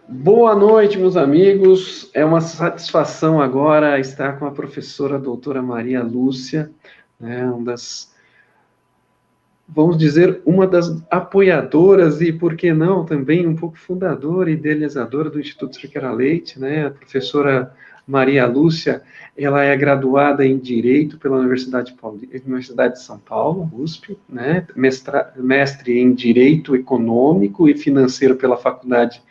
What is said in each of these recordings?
Boa noite, meus amigos. É uma satisfação agora estar com a professora doutora Maria Lúcia, né, vamos dizer, uma das apoiadoras e, por que não, também um pouco fundadora e idealizadora do Instituto Cerqueira Leite, né? A professora Maria Lúcia, ela é graduada em Direito pela Universidade de São Paulo, USP, né? Mestre em Direito Econômico e Financeiro pela Faculdade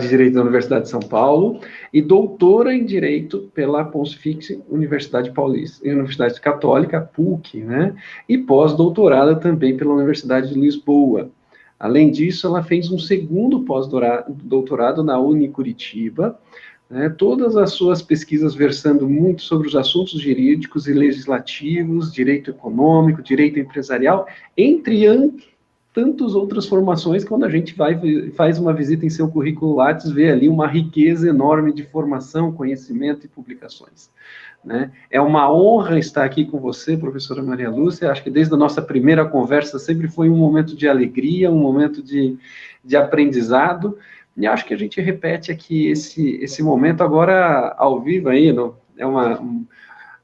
de Direito da Universidade de São Paulo e doutora em Direito pela Pontifícia Universidade Paulista, Universidade Católica, PUC, né? E pós-doutorada também pela Universidade de Lisboa. Além disso, ela fez um segundo pós-doutorado na Unicuritiba, né? Todas as suas pesquisas versando muito sobre os assuntos jurídicos e legislativos, direito econômico, direito empresarial, entre tantas outras formações, quando a gente faz uma visita em seu currículo Lattes, vê ali uma riqueza enorme de formação, conhecimento e publicações. Né? É uma honra estar aqui com você, professora Maria Lúcia. Acho que desde a nossa primeira conversa sempre foi um momento de alegria, um momento de aprendizado. E acho que a gente repete aqui esse momento agora ao vivo aí, é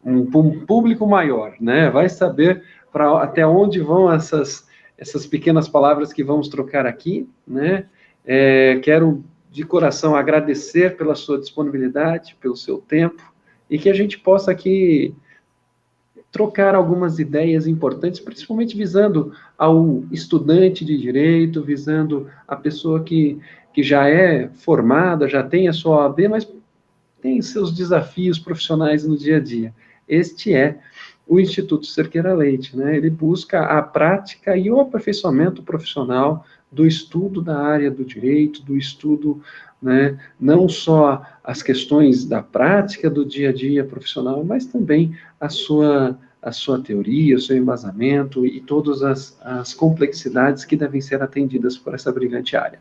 um público maior, né? Vai saber até onde vão essas pequenas palavras que vamos trocar aqui, né? Quero de coração agradecer pela sua disponibilidade, pelo seu tempo, e que a gente possa aqui trocar algumas ideias importantes, principalmente visando ao estudante de direito, visando a pessoa que já é formada, já tem a sua OAB, mas tem seus desafios profissionais no dia a dia. Este é o Instituto Cerqueira Leite, né? Ele busca a prática e o aperfeiçoamento profissional do estudo da área do direito, do estudo, né, não só as questões da prática do dia a dia profissional, mas também a sua teoria, o seu embasamento e todas as complexidades que devem ser atendidas por essa brilhante área.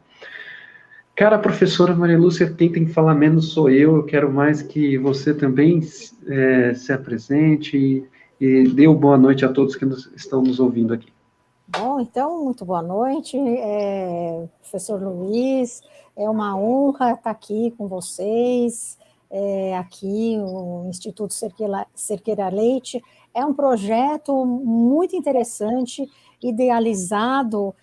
Cara, professora Maria Lúcia, quem tem que falar menos sou eu quero mais que você também se apresente e dê uma boa noite a todos que estão nos ouvindo aqui. Bom, então, muito boa noite, professor Luiz, é uma honra estar aqui com vocês, aqui o Instituto Cerqueira Leite é um projeto muito interessante, idealizado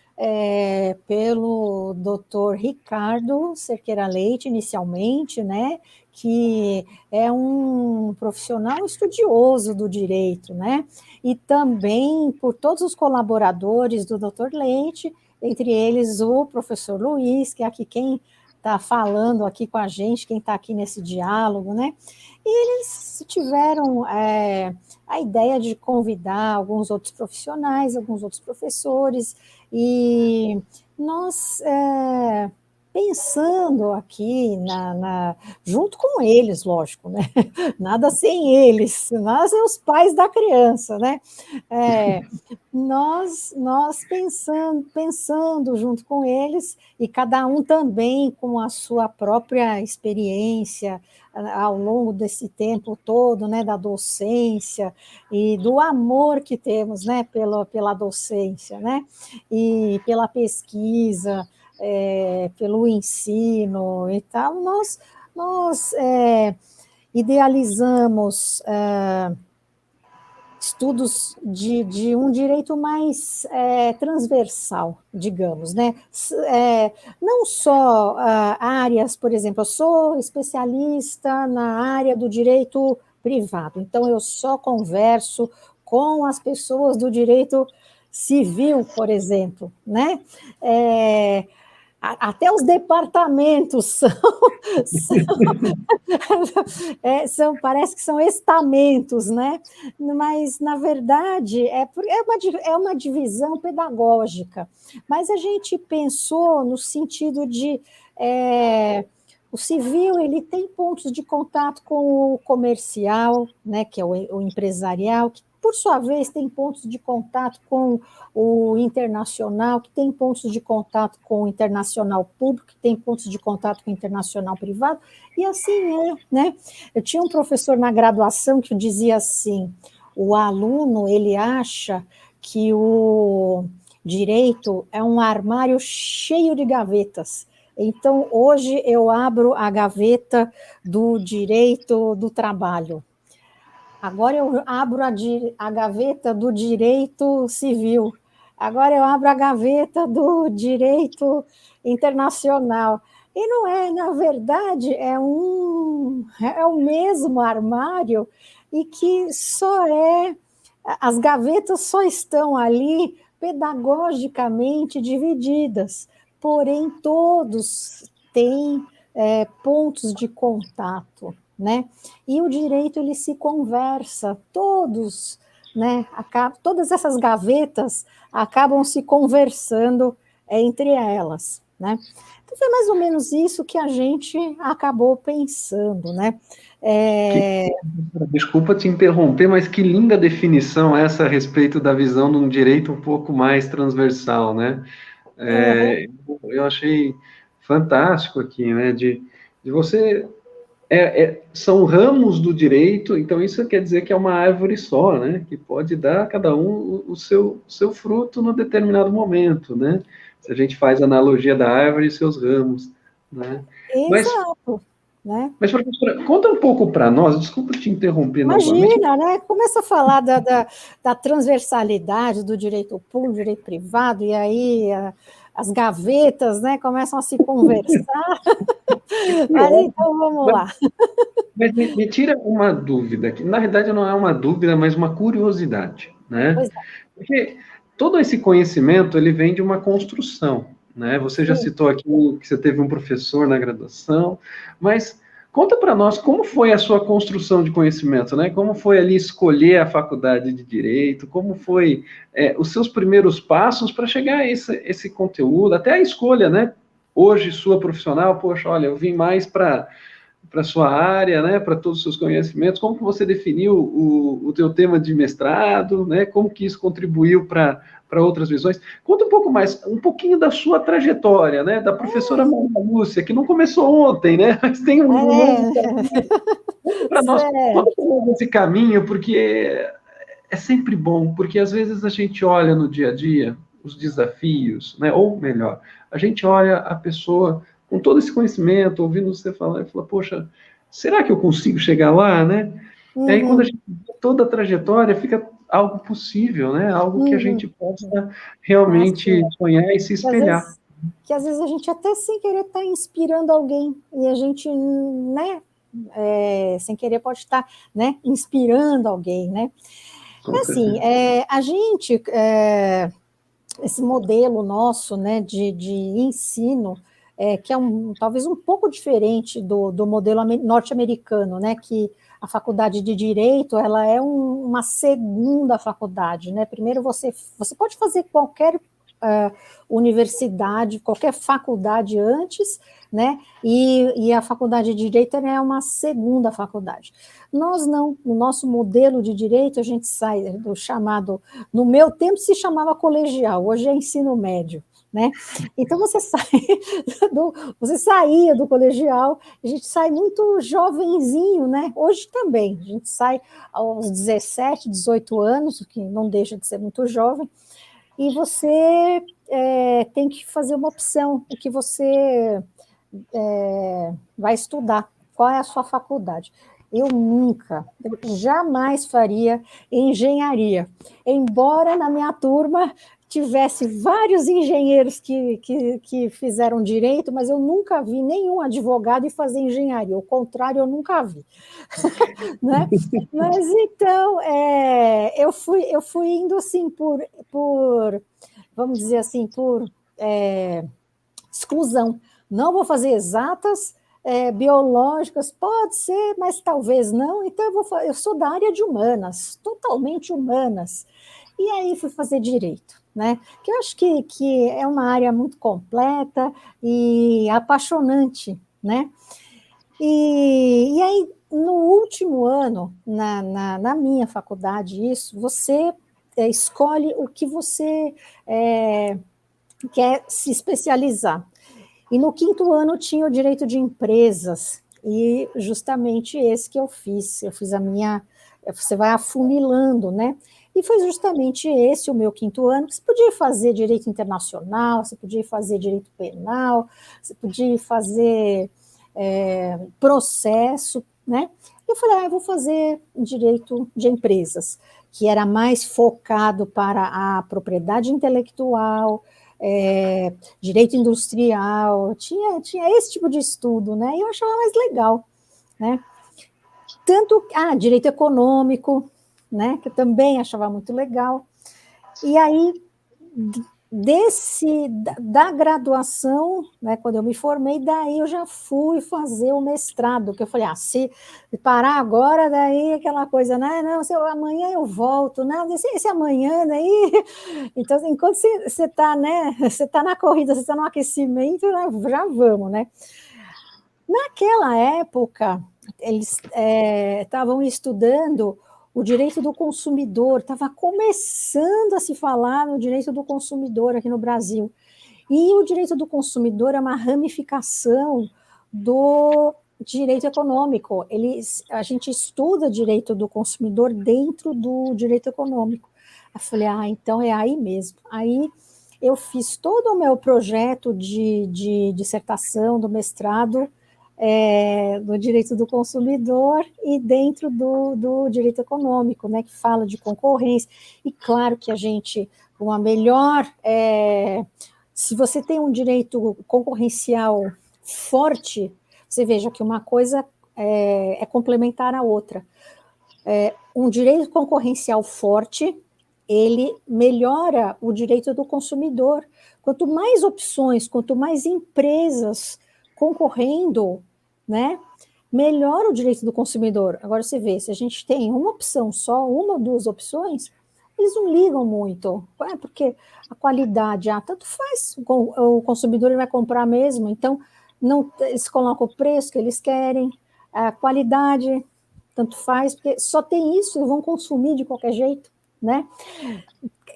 pelo Dr. Ricardo Cerqueira Leite, inicialmente, né, que é um profissional estudioso do direito, né, e também por todos os colaboradores do Dr. Leite, entre eles o professor Luiz, que é aqui quem está falando aqui com a gente, quem está aqui nesse diálogo, né? E eles tiveram a ideia de convidar alguns outros profissionais, alguns outros professores, e nós pensando aqui junto com eles, lógico, né? Nada sem eles, nós é os pais da criança, né? Nós pensando junto com eles, e cada um também com a sua própria experiência ao longo desse tempo todo, né, da docência e do amor que temos, né, pela docência, né, e pela pesquisa, pelo ensino e tal, nós idealizamos estudos de um direito mais transversal, digamos, né? Não só áreas, por exemplo, eu sou especialista na área do direito privado, então eu só converso com as pessoas do direito civil, por exemplo, né? Até os departamentos parece que são estamentos, né? Mas, na verdade, é uma divisão pedagógica. Mas a gente pensou no sentido de o civil ele tem pontos de contato com o comercial, né, que é o empresarial, que por sua vez, tem pontos de contato com o internacional, que tem pontos de contato com o internacional público, que tem pontos de contato com o internacional privado, e assim né? Eu tinha um professor na graduação que dizia assim, o aluno, ele acha que Direito é um armário cheio de gavetas. Então, hoje eu abro a gaveta do direito do trabalho. Agora eu abro a gaveta do direito civil. Agora eu abro a gaveta do direito internacional. E não é, na verdade, é o mesmo armário e que as gavetas só estão ali pedagogicamente divididas, porém todos têm pontos de contato, né? E o direito ele se conversa, todos, né? Todas essas gavetas acabam se conversando entre elas, né? Então foi mais ou menos isso que a gente acabou pensando, né? Desculpa te interromper, mas que linda definição essa a respeito da visão de um direito um pouco mais transversal, né? Eu achei fantástico aqui, né? De você são ramos do direito, então isso quer dizer que é uma árvore só, né? Que pode dar a cada um o seu fruto no determinado momento, né? Se a gente faz a analogia da árvore e seus ramos, né? Exato, né? Mas, professora, conta um pouco para nós, desculpa te interromper novamente. Imagina, né? Começa a falar da transversalidade do direito público, direito privado, e aí as gavetas, né, começam a se conversar. Mas então vamos lá. Mas me tira uma dúvida, que na verdade não é uma dúvida, mas uma curiosidade, né? Pois é. Porque todo esse conhecimento, ele vem de uma construção, né? Você já citou aqui que você teve um professor na graduação, mas conta para nós como foi a sua construção de conhecimento, né? Como foi ali escolher a faculdade de Direito, como foi os seus primeiros passos para chegar a esse conteúdo, até a escolha, né? Hoje, sua profissional, poxa, olha, eu vim mais para sua área, né, para todos os seus conhecimentos, como que você definiu o teu tema de mestrado, né, como que isso contribuiu para outras visões. Conta um pouco mais, um pouquinho da sua trajetória, né, da professora Maria Lúcia, que não começou ontem, né, mas tem um longo caminho. Para nós, conta esse caminho, porque é sempre bom, porque às vezes a gente olha no dia a dia os desafios, né, ou melhor, a gente olha a pessoa com todo esse conhecimento, ouvindo você falar, e fala, poxa, será que eu consigo chegar lá, né? E aí, quando a gente vê toda a trajetória, fica algo possível, né? Algo que a gente possa realmente sonhar e se espelhar. Que às vezes a gente até sem querer está inspirando alguém, e a gente, né, sem querer pode estar, né, inspirando alguém, né? Assim, a gente, esse modelo nosso, né, de ensino, que é talvez um pouco diferente do modelo norte-americano, né, que a faculdade de Direito, ela é uma segunda faculdade, né, primeiro você pode fazer qualquer universidade, qualquer faculdade antes, né, e a faculdade de Direito é uma segunda faculdade. Nós não, no nosso modelo de Direito, a gente sai do chamado, no meu tempo se chamava colegial, hoje é ensino médio, né? Então você saía do colegial, a gente sai muito jovenzinho, né? Hoje também, a gente sai aos 17, 18 anos, o que não deixa de ser muito jovem, e você tem que fazer uma opção, o que você vai estudar, qual é a sua faculdade. Eu jamais faria engenharia, embora na minha turma tivesse vários engenheiros que fizeram direito, mas eu nunca vi nenhum advogado fazer engenharia, ao contrário, eu nunca vi. Né? Mas então, eu fui indo assim por vamos dizer assim, por exclusão. Não vou fazer exatas, biológicas, pode ser, mas talvez não, então eu sou da área de humanas, totalmente humanas. E aí fui fazer direito, né? Que eu acho que é uma área muito completa e apaixonante, né? E aí, no último ano, na minha faculdade, você escolhe o que você quer se especializar. E no quinto ano tinha o direito de empresas, e justamente esse que eu fiz a minha... Você vai afunilando, né? E foi justamente esse o meu quinto ano. Você podia fazer direito internacional, você podia fazer direito penal, você podia fazer processo, né? Eu falei, eu vou fazer direito de empresas, que era mais focado para a propriedade intelectual, direito industrial, tinha esse tipo de estudo, né? E eu achava mais legal, né? Tanto, direito econômico, né? Que eu também achava muito legal. E aí, da graduação, né, quando eu me formei, daí eu já fui fazer o mestrado, que eu falei, se parar agora, daí aquela coisa, né, não, amanhã eu volto, não, esse amanhã, daí, então, enquanto você está, né, você está na corrida, você está no aquecimento, né, já vamos, né. Naquela época, eles estavam estudando o direito do consumidor, estava começando a se falar no direito do consumidor aqui no Brasil. E o direito do consumidor é uma ramificação do direito econômico. A gente estuda direito do consumidor dentro do direito econômico. Eu falei, então é aí mesmo. Aí eu fiz todo o meu projeto de dissertação, do mestrado, do direito do consumidor e dentro do direito econômico, né, que fala de concorrência. E claro que a gente, uma melhor... se você tem um direito concorrencial forte, você veja que uma coisa é complementar à outra. Um direito concorrencial forte, ele melhora o direito do consumidor. Quanto mais opções, quanto mais empresas concorrendo, né, melhora o direito do consumidor. Agora você vê, se a gente tem uma opção só, uma ou duas opções, eles não ligam muito, porque a qualidade, tanto faz, o consumidor ele vai comprar mesmo, então não, eles colocam o preço que eles querem, a qualidade, tanto faz, porque só tem isso e vão consumir de qualquer jeito, né?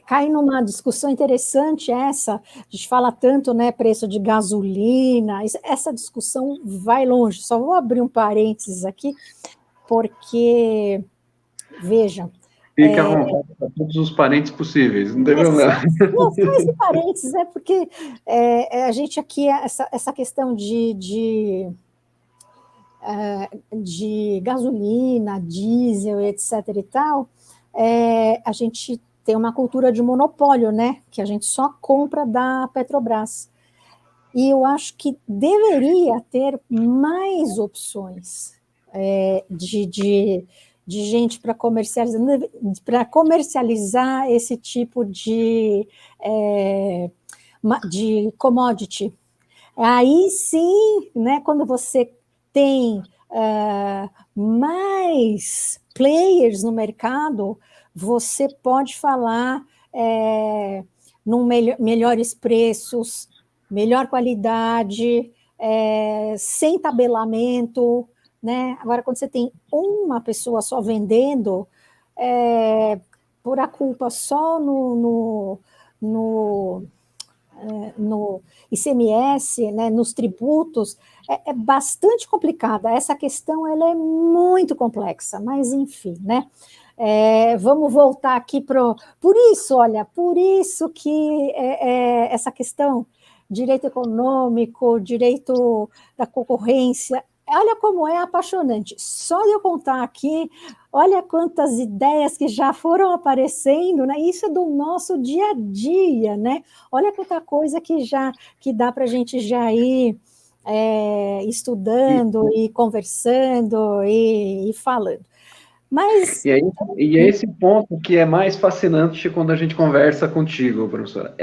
Cai numa discussão interessante essa, a gente fala tanto, né, preço de gasolina, essa discussão vai longe, só vou abrir um parênteses aqui, porque, veja... Fique à vontade para todos os parentes possíveis, não tem problema. Só esse parênteses, porque a gente aqui, essa questão de gasolina, diesel, etc. e tal, a gente tem uma cultura de monopólio, né? Que a gente só compra da Petrobras. E eu acho que deveria ter mais opções de gente para comercializar esse tipo de commodity. Aí sim, né, quando você tem mais players no mercado, você pode falar num melhores preços, melhor qualidade, sem tabelamento, né? Agora, quando você tem uma pessoa só vendendo, por a culpa só no ICMS, né, nos tributos, é bastante complicada. Essa questão ela é muito complexa, mas enfim, né? Vamos voltar aqui por isso que essa questão direito econômico, direito da concorrência, olha como é apaixonante. Só de eu contar aqui, olha quantas ideias que já foram aparecendo, né? Isso é do nosso dia a dia, né? Olha quanta coisa que dá para a gente já ir estudando e conversando e falando. Mas... E é esse ponto que é mais fascinante quando a gente conversa contigo, professora.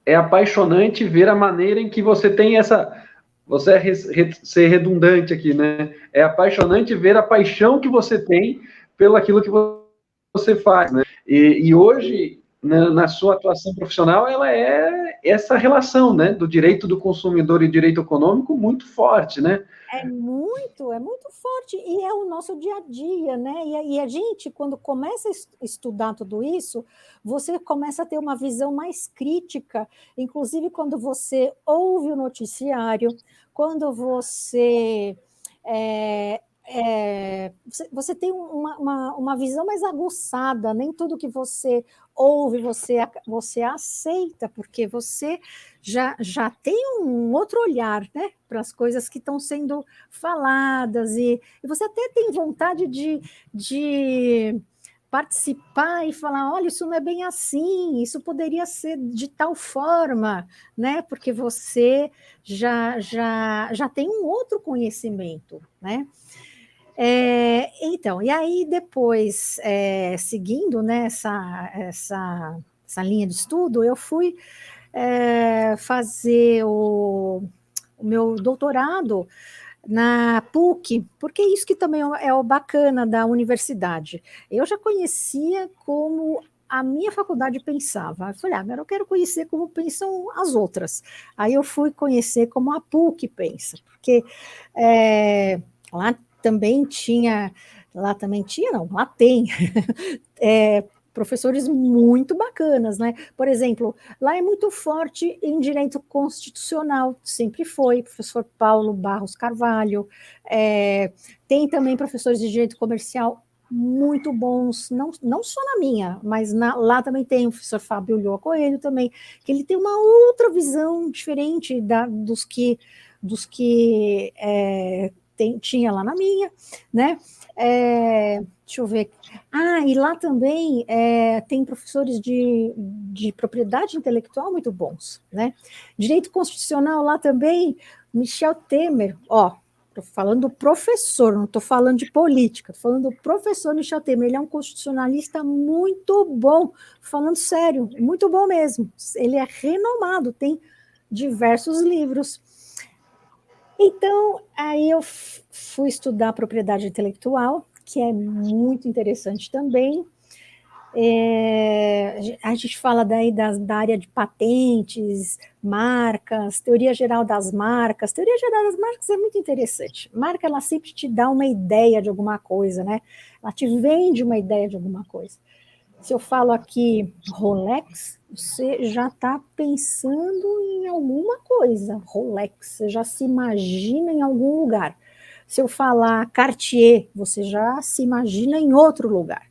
É apaixonante ver a maneira em que você tem essa... Você ser redundante aqui, né? É apaixonante ver a paixão que você tem pelo aquilo que você faz, né? E hoje, na sua atuação profissional, ela é essa relação, né? Do direito do consumidor e direito econômico muito forte, né? É muito forte, e é o nosso dia a dia, né? E a gente, quando começa a estudar tudo isso, você começa a ter uma visão mais crítica, inclusive quando você ouve o noticiário, quando você você tem uma visão mais aguçada, nem tudo que você ouve, você aceita, porque você já tem um outro olhar, né, para as coisas que estão sendo faladas, e você até tem vontade de participar e falar, olha, isso não é bem assim, isso poderia ser de tal forma, né? Porque você já tem um outro conhecimento, né? Então, e aí depois, seguindo, né, essa linha de estudo, eu fui fazer o meu doutorado na PUC, porque isso que também é o bacana da universidade. Eu já conhecia como a minha faculdade pensava. Eu falei, agora eu quero conhecer como pensam as outras. Aí eu fui conhecer como a PUC pensa, porque lá também tinha, não, lá tem professores muito bacanas, né? Por exemplo, lá é muito forte em direito constitucional, sempre foi, professor Paulo Barros Carvalho, tem também professores de direito comercial muito bons, não só na minha, mas lá também tem o professor Fábio Lhoa Coelho também, que ele tem uma outra visão diferente dos que tinha lá na minha, né? Deixa eu ver. E lá também tem professores de propriedade intelectual muito bons, né? Direito constitucional lá também, Michel Temer, ó, tô falando do professor, não estou falando de política, estou falando do professor Michel Temer, ele é um constitucionalista muito bom, falando sério, muito bom mesmo, ele é renomado, tem diversos livros. Então, aí eu fui estudar propriedade intelectual, que é muito interessante também. A gente fala daí da área de patentes, marcas, teoria geral das marcas. Teoria geral das marcas é muito interessante. Marca, ela sempre te dá uma ideia de alguma coisa, né? Ela te vende uma ideia de alguma coisa. Se eu falo aqui Rolex, você já está pensando em alguma coisa. Rolex, você já se imagina em algum lugar. Se eu falar Cartier, você já se imagina em outro lugar.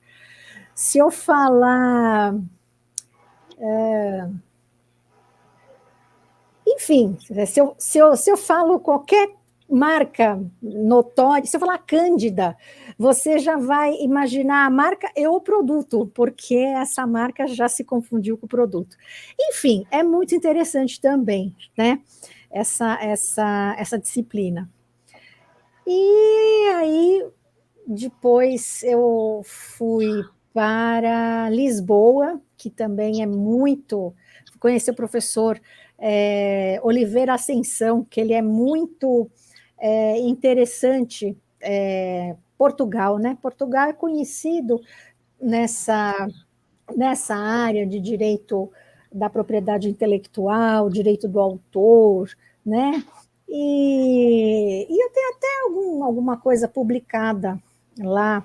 Se eu falar. Enfim, se eu falo qualquer marca notória, se eu falar Cândida, você já vai imaginar a marca e o produto, porque essa marca já se confundiu com o produto. Enfim, é muito interessante também, né? Essa disciplina. E aí, depois eu fui para Lisboa, que também é muito. Conheci o professor Oliveira Ascensão, que ele é muito interessante. Portugal, né? Portugal é conhecido nessa área de direito da propriedade intelectual, direito do autor, né? E eu tenho até alguma coisa publicada lá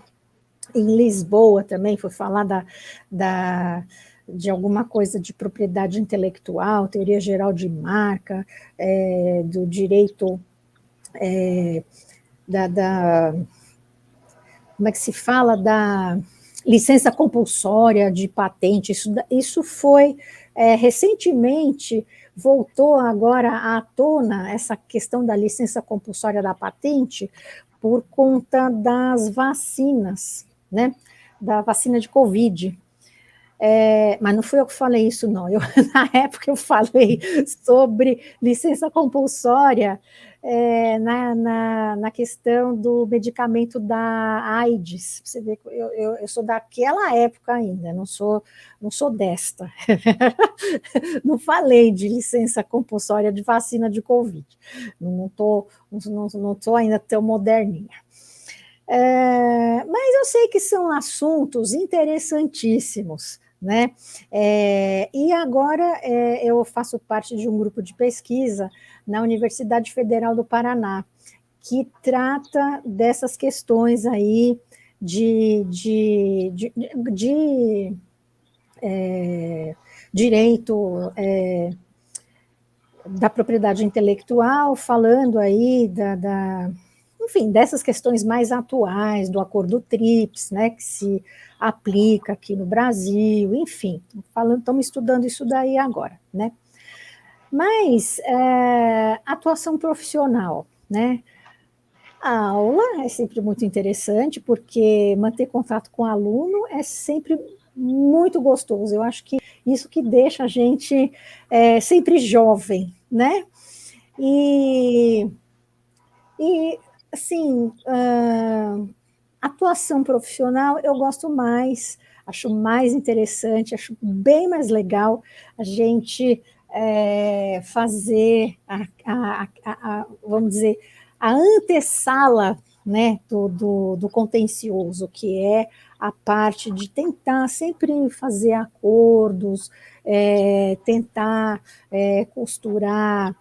em Lisboa também, foi falar de alguma coisa de propriedade intelectual, teoria geral de marca, do direito como é que se fala, da licença compulsória de patente, isso foi recentemente, voltou agora à tona essa questão da licença compulsória da patente por conta das vacinas, né? Da vacina de Covid. Mas não fui eu que falei isso, não. Na época eu falei sobre licença compulsória na questão do medicamento da AIDS. Você vê que eu sou daquela época ainda, não sou desta. Não falei de licença compulsória de vacina de Covid. Não estou ainda tão moderninha. Mas eu sei que são assuntos interessantíssimos, né? E agora eu faço parte de um grupo de pesquisa na Universidade Federal do Paraná, que trata dessas questões aí de direito da propriedade intelectual, falando aí enfim, dessas questões mais atuais, do acordo TRIPS, né, que se aplica aqui no Brasil, enfim, estamos estudando isso daí agora, né? Mas atuação profissional, né? A aula é sempre muito interessante, porque manter contato com o aluno é sempre muito gostoso. Eu acho que isso que deixa a gente sempre jovem, né? E assim, atuação profissional eu gosto mais, acho mais interessante, acho bem mais legal a gente fazer, vamos dizer, a antessala, né, do contencioso, que é a parte de tentar sempre fazer acordos, tentar costurar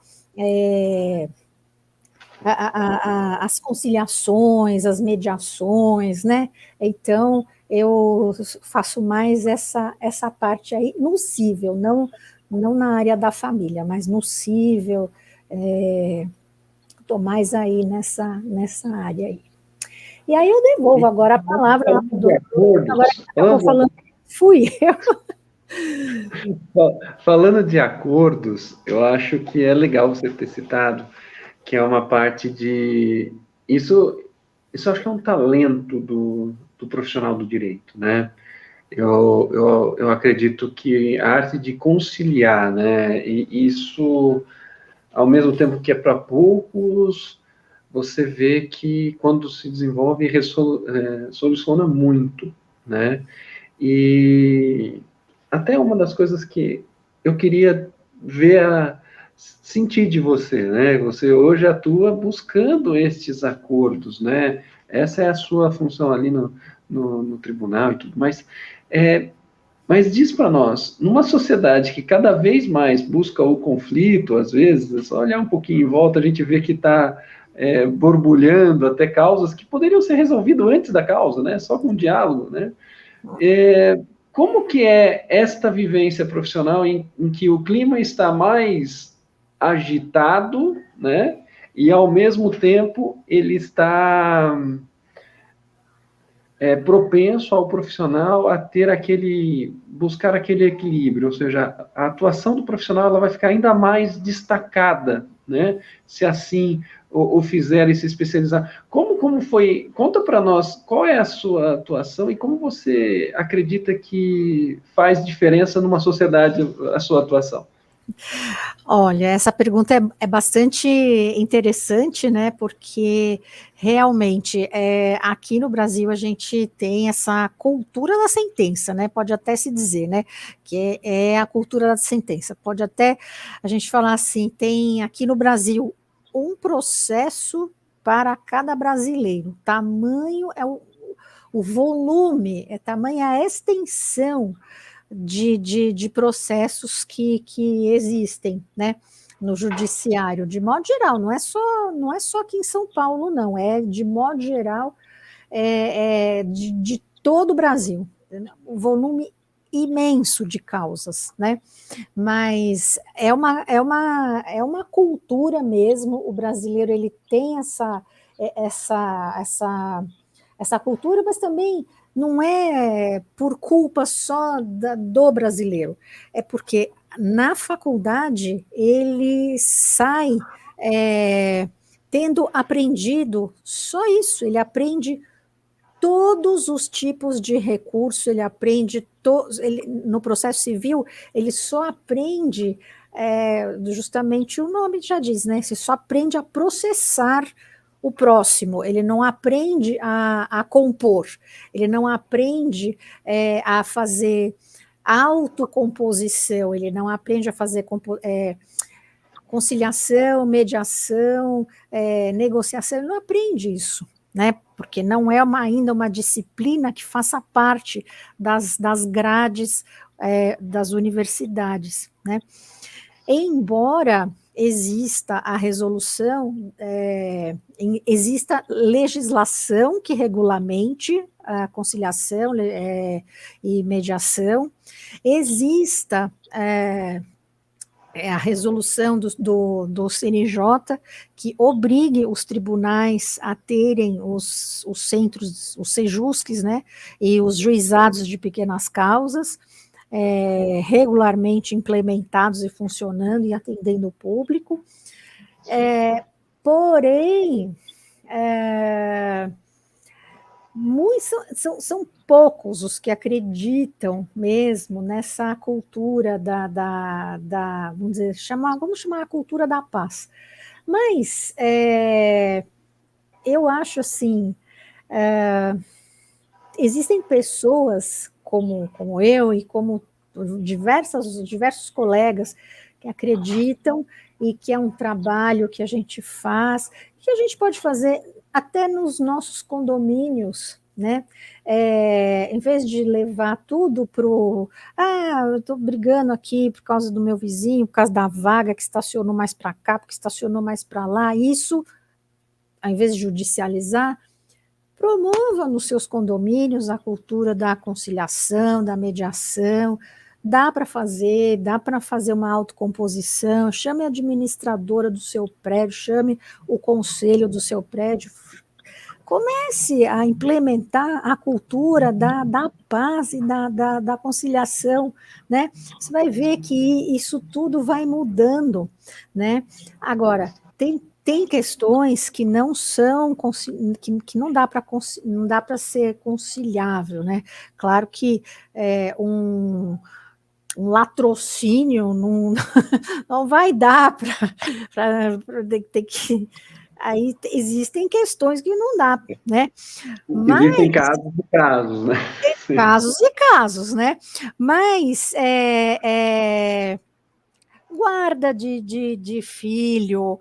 as conciliações, as mediações, né? Então, eu faço mais essa parte aí, no cível, não na área da família, mas no cível, estou mais aí nessa área aí. E aí eu devolvo agora a palavra ao doutor, agora que acabou falando, fui eu. Falando de acordos, eu acho que é legal você ter citado que é uma parte de... Isso acho que é um talento do profissional do direito, né? Eu acredito que a arte de conciliar, né? E isso, ao mesmo tempo que é para poucos, você vê que quando se desenvolve, soluciona muito, né? E até uma das coisas que eu queria sentir de você, né? Você hoje atua buscando estes acordos, né? Essa é a sua função ali no tribunal e tudo mais. Mas diz para nós, numa sociedade que cada vez mais busca o conflito, às vezes, é só olhar um pouquinho em volta, a gente vê que está borbulhando até causas que poderiam ser resolvidas antes da causa, né? Só com diálogo, né? Como que é esta vivência profissional em que o clima está mais agitado, né? E ao mesmo tempo ele está propenso ao profissional a ter buscar aquele equilíbrio, ou seja, a atuação do profissional ela vai ficar ainda mais destacada, né? Se assim o fizer e se especializar. Como foi? Conta para nós qual é a sua atuação e como você acredita que faz diferença numa sociedade a sua atuação. Olha, essa pergunta é bastante interessante, né? Porque realmente aqui no Brasil a gente tem essa cultura da sentença, né? Pode até se dizer, né? Que é a cultura da sentença. Pode até a gente falar assim: tem aqui no Brasil um processo para cada brasileiro. Tamanho é o volume, tamanha a extensão de processos que existem, né, no judiciário, de modo geral, não é só aqui em São Paulo, não, é de modo geral, de todo o Brasil, um volume imenso de causas, né, mas é uma cultura mesmo, o brasileiro ele tem essa cultura, mas também não é por culpa só do brasileiro, é porque na faculdade ele sai tendo aprendido só isso, ele aprende todos os tipos de recurso, ele aprende no processo civil, ele só aprende, justamente o nome já diz, né? Você só aprende a processar o próximo, ele não aprende a compor, ele não aprende a fazer autocomposição, ele não aprende a fazer conciliação, mediação, negociação, ele não aprende isso, né? Porque não é ainda uma disciplina que faça parte das grades das universidades, né? Embora exista a resolução, exista legislação que regulamente a conciliação e mediação, exista a resolução do CNJ que obrigue os tribunais a terem os centros, os sejusques, né, e os juizados de pequenas causas, regularmente implementados e funcionando e atendendo o público. Porém, são poucos os que acreditam mesmo nessa cultura vamos dizer, vamos chamar a cultura da paz. Mas eu acho assim, existem pessoas como eu e como diversos colegas que acreditam e que é um trabalho que a gente faz, que a gente pode fazer até nos nossos condomínios, né? Em vez de levar tudo para eu estou brigando aqui por causa do meu vizinho, por causa da vaga que estacionou mais para cá, porque estacionou mais para lá, isso, ao invés de judicializar, promova nos seus condomínios a cultura da conciliação, da mediação. Dá para fazer uma autocomposição, chame a administradora do seu prédio, chame o conselho do seu prédio, comece a implementar a cultura da paz e da conciliação, né? Você vai ver que isso tudo vai mudando, né? Agora, tem questões que não são, que não dá para ser conciliável, né? Claro que um latrocínio não vai dar para ter que. Aí existem questões que não dá, né? Existem Mas casos e casos, né? casos e casos, né? Mas guarda de filho,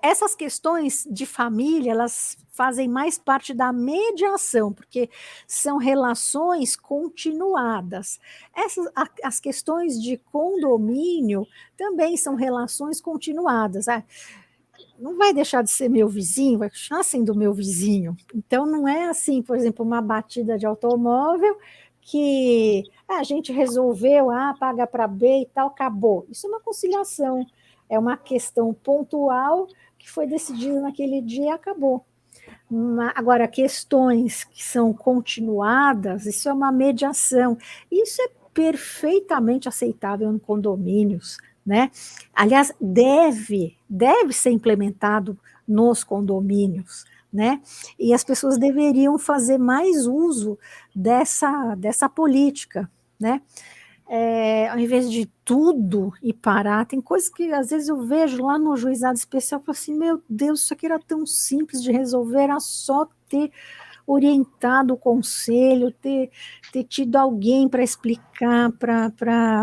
essas questões de família, elas fazem mais parte da mediação, porque são relações continuadas. As questões de condomínio também são relações continuadas. Não vai deixar de ser meu vizinho, vai continuar sendo meu vizinho. Então, não é assim, por exemplo, uma batida de automóvel que a gente resolveu, paga para B e tal, acabou. Isso é uma conciliação, é uma questão pontual que foi decidida naquele dia e acabou. Agora, questões que são continuadas, isso é uma mediação. Isso é perfeitamente aceitável em condomínios, né? Aliás, deve ser implementado nos condomínios, né? E as pessoas deveriam fazer mais uso dessa política, né? Ao invés de tudo e parar, tem coisas que às vezes eu vejo lá no juizado especial e falo assim, meu Deus, isso aqui era tão simples de resolver, era só ter orientado o conselho, ter tido alguém para explicar, para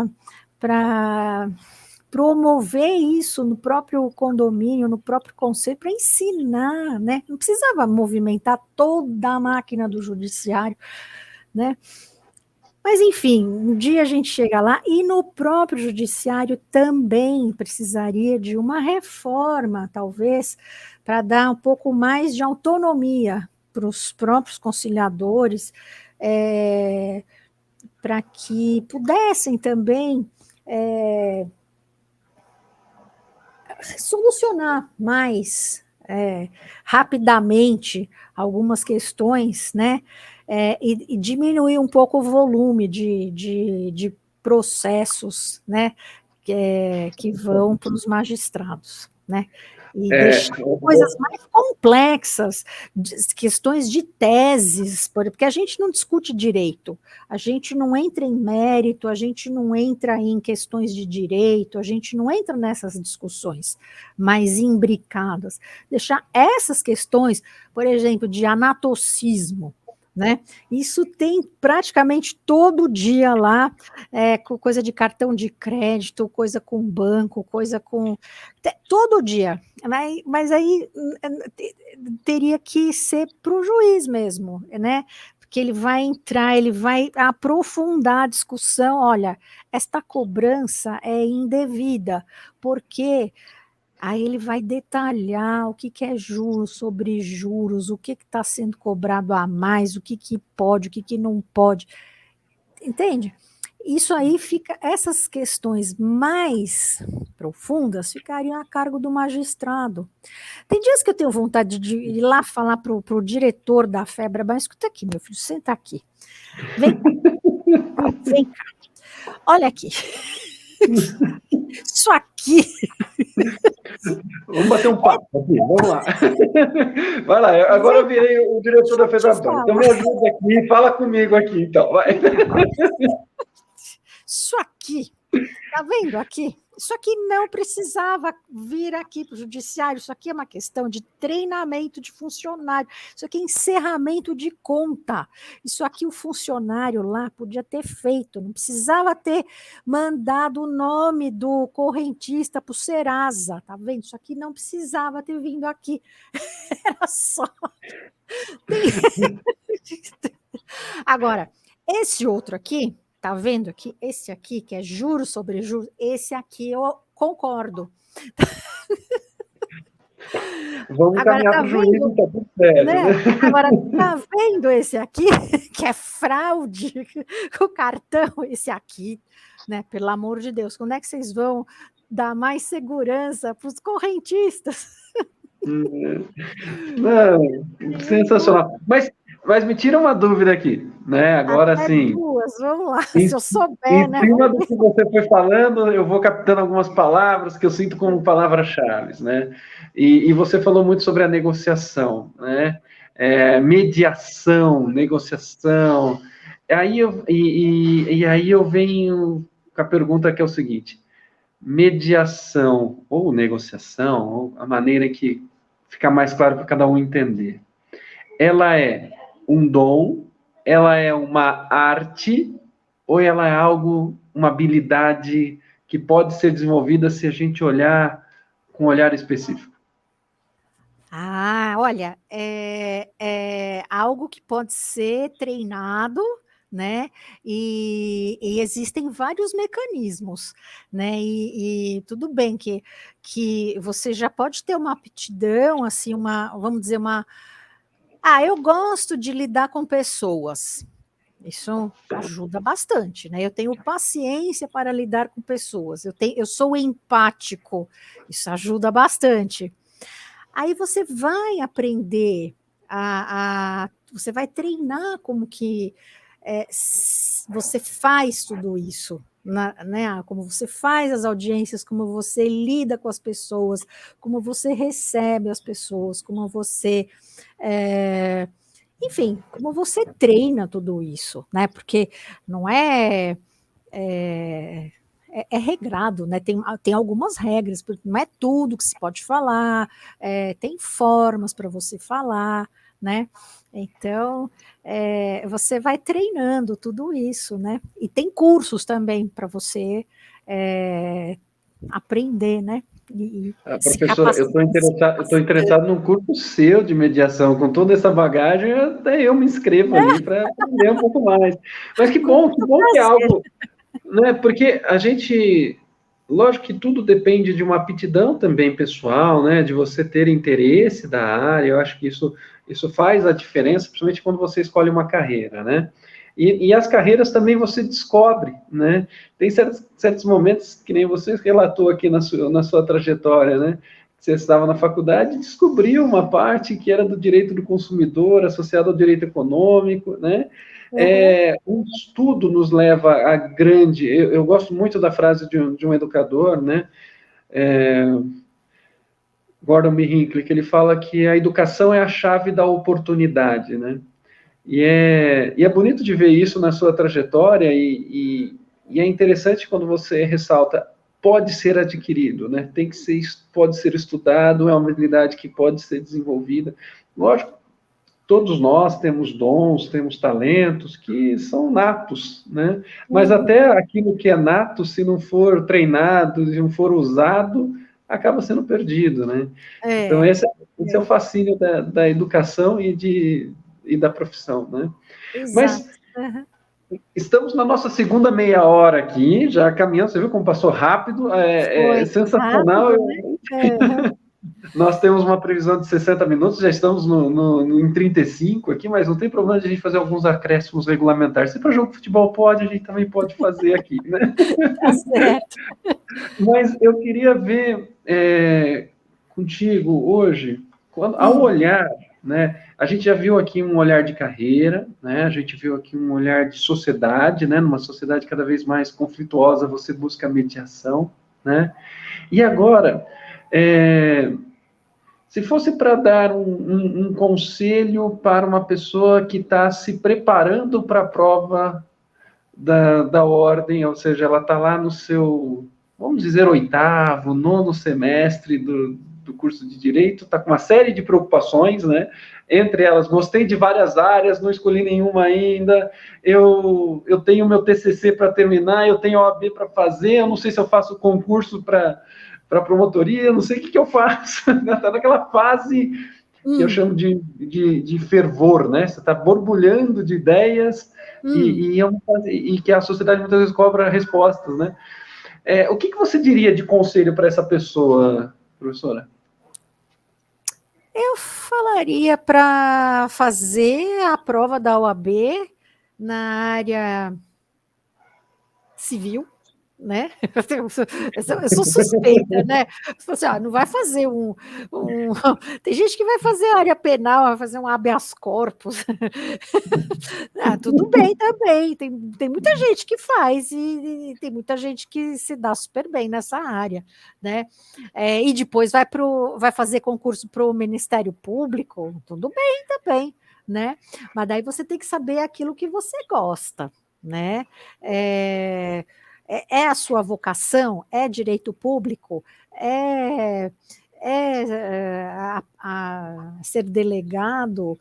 promover isso no próprio condomínio, no próprio conselho, para ensinar, né? Não precisava movimentar toda a máquina do judiciário, né? Mas, enfim, um dia a gente chega lá e no próprio judiciário também precisaria de uma reforma, talvez, para dar um pouco mais de autonomia para os próprios conciliadores, para que pudessem também solucionar mais rapidamente algumas questões, né? E diminuir um pouco o volume de processos, né? Que vão para os magistrados, né? E deixar coisas mais complexas, questões de teses, porque a gente não discute direito, a gente não entra em mérito, a gente não entra em questões de direito, a gente não entra nessas discussões mais imbricadas. Deixar essas questões, por exemplo, de anatocismo, né? Isso tem praticamente todo dia lá, coisa de cartão de crédito, coisa com banco, coisa com. Todo dia. Mas aí teria que ser para o juiz mesmo, né? Porque ele vai entrar, ele vai aprofundar a discussão. Olha, esta cobrança é indevida, porque aí ele vai detalhar o que é juros sobre juros, o que está sendo cobrado a mais, o que pode, o que não pode, entende? isso aí fica, essas questões mais profundas ficariam a cargo do magistrado. Tem dias que eu tenho vontade de ir lá falar para o diretor da FEBRABAN, escuta aqui, meu filho, senta aqui. Vem cá. Vem cá. Olha aqui. Isso aqui. Vamos bater um papo aqui, vamos lá. Vai lá, agora eu virei o diretor da FEBRABAN. Então me ajuda aqui, fala comigo aqui, então. Vai. Isso aqui, tá vendo aqui? Isso aqui não precisava vir aqui para o judiciário, isso aqui é uma questão de treinamento de funcionário, isso aqui é encerramento de conta, isso aqui o funcionário lá podia ter feito, não precisava ter mandado o nome do correntista para o Serasa, tá vendo? Isso aqui não precisava ter vindo aqui, era só... Agora, esse outro aqui, tá vendo aqui? Esse aqui, que é juros sobre juros, esse aqui eu concordo. Vamos caminhar para o juízo, tá tudo certo. Né? Agora, tá vendo esse aqui, que é fraude, o cartão, esse aqui, né? Pelo amor de Deus, quando é que vocês vão dar mais segurança para os correntistas? Não, sensacional. Mas me tira uma dúvida aqui, né? Agora sim. Vamos lá, se eu souber, né? Em cima do que você foi falando, eu vou captando algumas palavras que eu sinto como palavras-chave, né? E você falou muito sobre a negociação, né? Mediação, negociação. Aí eu venho com a pergunta que é o seguinte: mediação ou negociação, ou a maneira que fica mais claro para cada um entender, ela é um dom, ela é uma arte, ou ela é algo, uma habilidade que pode ser desenvolvida se a gente olhar com um olhar específico? Olha, é algo que pode ser treinado, né? E existem vários mecanismos, né? E tudo bem que você já pode ter uma aptidão, assim, vamos dizer, eu gosto de lidar com pessoas. Isso ajuda bastante, né? Eu tenho paciência para lidar com pessoas, eu sou empático, isso ajuda bastante. Aí você vai aprender você vai treinar como que você faz tudo isso, né? Como você faz as audiências, como você lida com as pessoas, como você recebe as pessoas, como você... enfim, como você treina tudo isso, né? Porque não é regrado, né? Tem algumas regras, porque não é tudo que se pode falar, tem formas para você falar, né? Então, você vai treinando tudo isso, né? E tem cursos também para você aprender, né? Professora, eu estou interessado num curso seu de mediação, com toda essa bagagem, até eu me inscrevo ali para aprender um pouco mais. Mas que bom que é algo, né? Porque a gente, lógico que tudo depende de uma aptidão também pessoal, né? De você ter interesse da área. Eu acho que isso faz a diferença, principalmente quando você escolhe uma carreira, né? E as carreiras também você descobre, né? Tem certos momentos, que nem você relatou aqui na sua trajetória, né? Você estava na faculdade e descobriu uma parte que era do direito do consumidor, associado ao direito econômico, né? Um estudo nos leva a grande... Eu gosto muito da frase de um educador, né? Gordon B. Hinckley, que ele fala que a educação é a chave da oportunidade, né? E é bonito de ver isso na sua trajetória e é interessante quando você ressalta, pode ser adquirido, né? Pode ser estudado, é uma habilidade que pode ser desenvolvida. Lógico, todos nós temos dons, temos talentos que são natos, né? Mas até aquilo que é nato, se não for treinado, se não for usado, acaba sendo perdido, né? Então, esse é o fascínio da educação e da profissão, né? Exato. Mas estamos na nossa segunda meia hora aqui, já caminhando, você viu como passou rápido, sensacional. Rápido, né? Nós temos uma previsão de 60 minutos, já estamos em 35 aqui, mas não tem problema de a gente fazer alguns acréscimos regulamentares. Se para jogo de futebol pode, a gente também pode fazer aqui, né? Tá certo. Mas eu queria ver contigo hoje, ao olhar, né? A gente já viu aqui um olhar de carreira, né? A gente viu aqui um olhar de sociedade, né? Numa sociedade cada vez mais conflituosa, você busca mediação, né? E agora, se fosse para dar um conselho para uma pessoa que está se preparando para a prova da ordem, ou seja, ela está lá no seu, vamos dizer, oitavo, nono semestre do curso de Direito, está com uma série de preocupações, né? Entre elas, gostei de várias áreas, não escolhi nenhuma ainda, eu tenho meu TCC para terminar, eu tenho OAB para fazer, eu não sei se eu faço concurso para promotoria, não sei o que eu faço, está naquela fase que eu chamo de fervor, né? Você está borbulhando de ideias e que a sociedade muitas vezes cobra respostas, né? O que você diria de conselho para essa pessoa, professora? Eu falaria para fazer a prova da OAB na área civil, né? Eu sou suspeita, né? Assim, não vai fazer Tem gente que vai fazer área penal, vai fazer um habeas corpus. Tudo bem também. Tem muita gente que faz e tem muita gente que se dá super bem nessa área, né? E depois vai fazer concurso para o Ministério Público, tudo bem também, né? Mas daí você tem que saber aquilo que você gosta, né? É a sua vocação? É direito público? A ser delegado?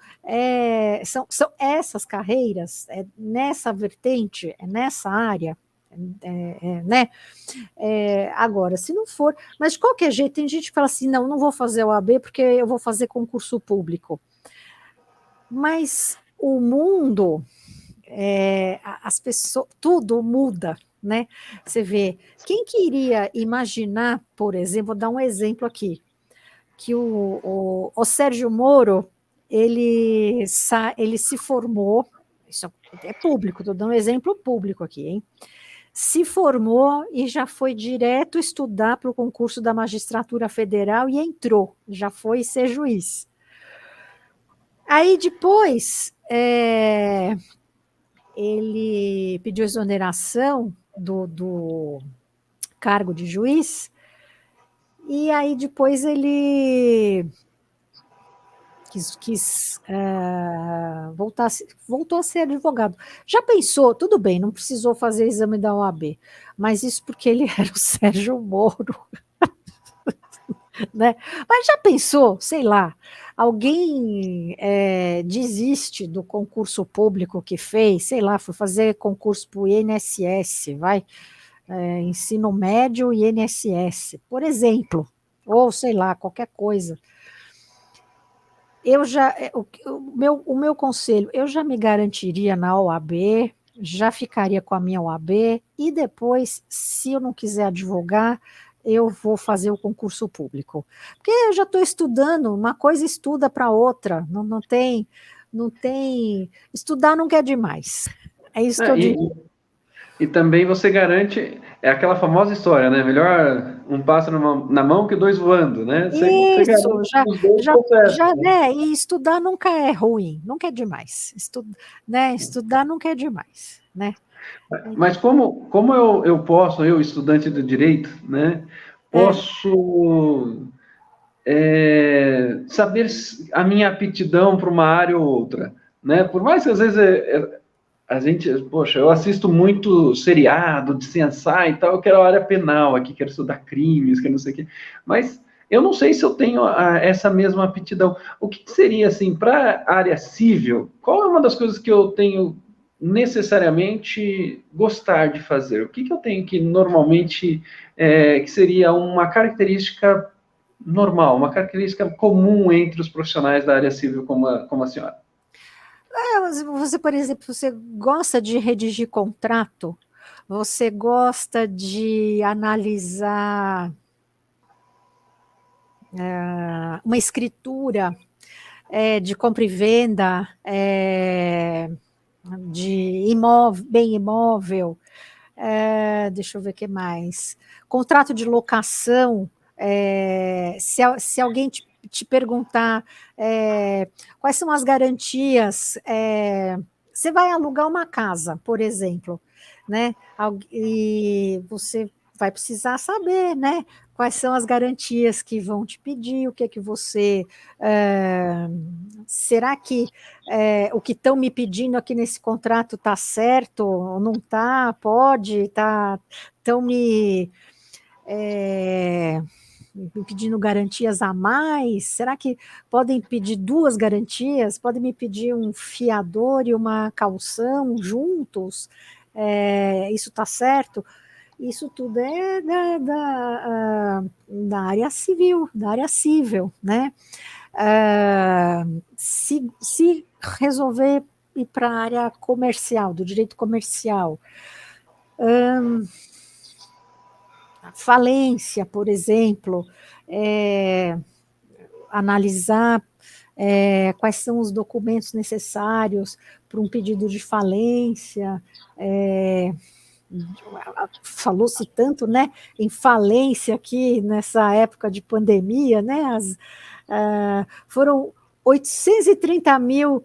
São essas carreiras? É nessa vertente? É nessa área? Né? Agora, se não for, mas de qualquer jeito, tem gente que fala assim: não vou fazer o AB porque eu vou fazer concurso público. Mas o mundo, as pessoas, tudo muda, né? Você vê, quem queria imaginar, por exemplo, vou dar um exemplo aqui, que o Sérgio Moro, ele se formou, isso é público, estou dando um exemplo público aqui, hein? Se formou e já foi direto estudar para o concurso da magistratura federal e entrou, já foi ser juiz. Aí depois, ele pediu exoneração do cargo de juiz, e aí depois ele quis voltou a ser advogado. Já pensou, tudo bem, não precisou fazer exame da OAB, mas isso porque ele era o Sérgio Moro. Né? Mas já pensou, sei lá, alguém desiste do concurso público que fez, sei lá, foi fazer concurso para o INSS, ensino médio e INSS, por exemplo, ou sei lá, qualquer coisa. O meu conselho, eu já me garantiria na OAB, já ficaria com a minha OAB, e depois, se eu não quiser advogar, eu vou fazer o concurso público. Porque eu já estou estudando, uma coisa estuda para outra, não tem, estudar não quer demais. É isso que eu digo. E também você garante, aquela famosa história, né? Melhor um pássaro na mão que dois voando, né? Você Isso, né? E estudar nunca é ruim, nunca é demais. Estudar nunca é demais, né? Mas como eu posso, eu, estudante do direito, né? Posso saber a minha aptidão para uma área ou outra, né? Por mais que às vezes a gente, poxa, eu assisto muito seriado de CSI e tal, eu quero a área penal aqui, quero estudar crimes, quero não sei o quê, mas eu não sei se eu tenho essa mesma aptidão. O que seria, assim, para a área civil, qual é uma das coisas que eu tenho necessariamente gostar de fazer? O que eu tenho que normalmente, que seria uma característica normal, uma característica comum entre os profissionais da área civil como a senhora? Você, por exemplo, você gosta de redigir contrato? Você gosta de analisar uma escritura de compra e venda de bem imóvel, deixa eu ver o que mais. Contrato de locação, se alguém te perguntar quais são as garantias, você vai alugar uma casa, por exemplo, né? E você vai precisar saber, né? Quais são as garantias que vão te pedir, o que é que você. Será que o que estão me pedindo aqui nesse contrato está certo ou não está? Pode, estão me pedindo garantias a mais? Será que podem pedir duas garantias? Podem me pedir um fiador e uma caução juntos? Isso está certo? Isso tudo é da área civil, né? Se resolver ir para a área comercial, do direito comercial, falência, por exemplo, analisar quais são os documentos necessários para um pedido de falência. Falou-se tanto, né, em falência aqui nessa época de pandemia, né? Foram 830 mil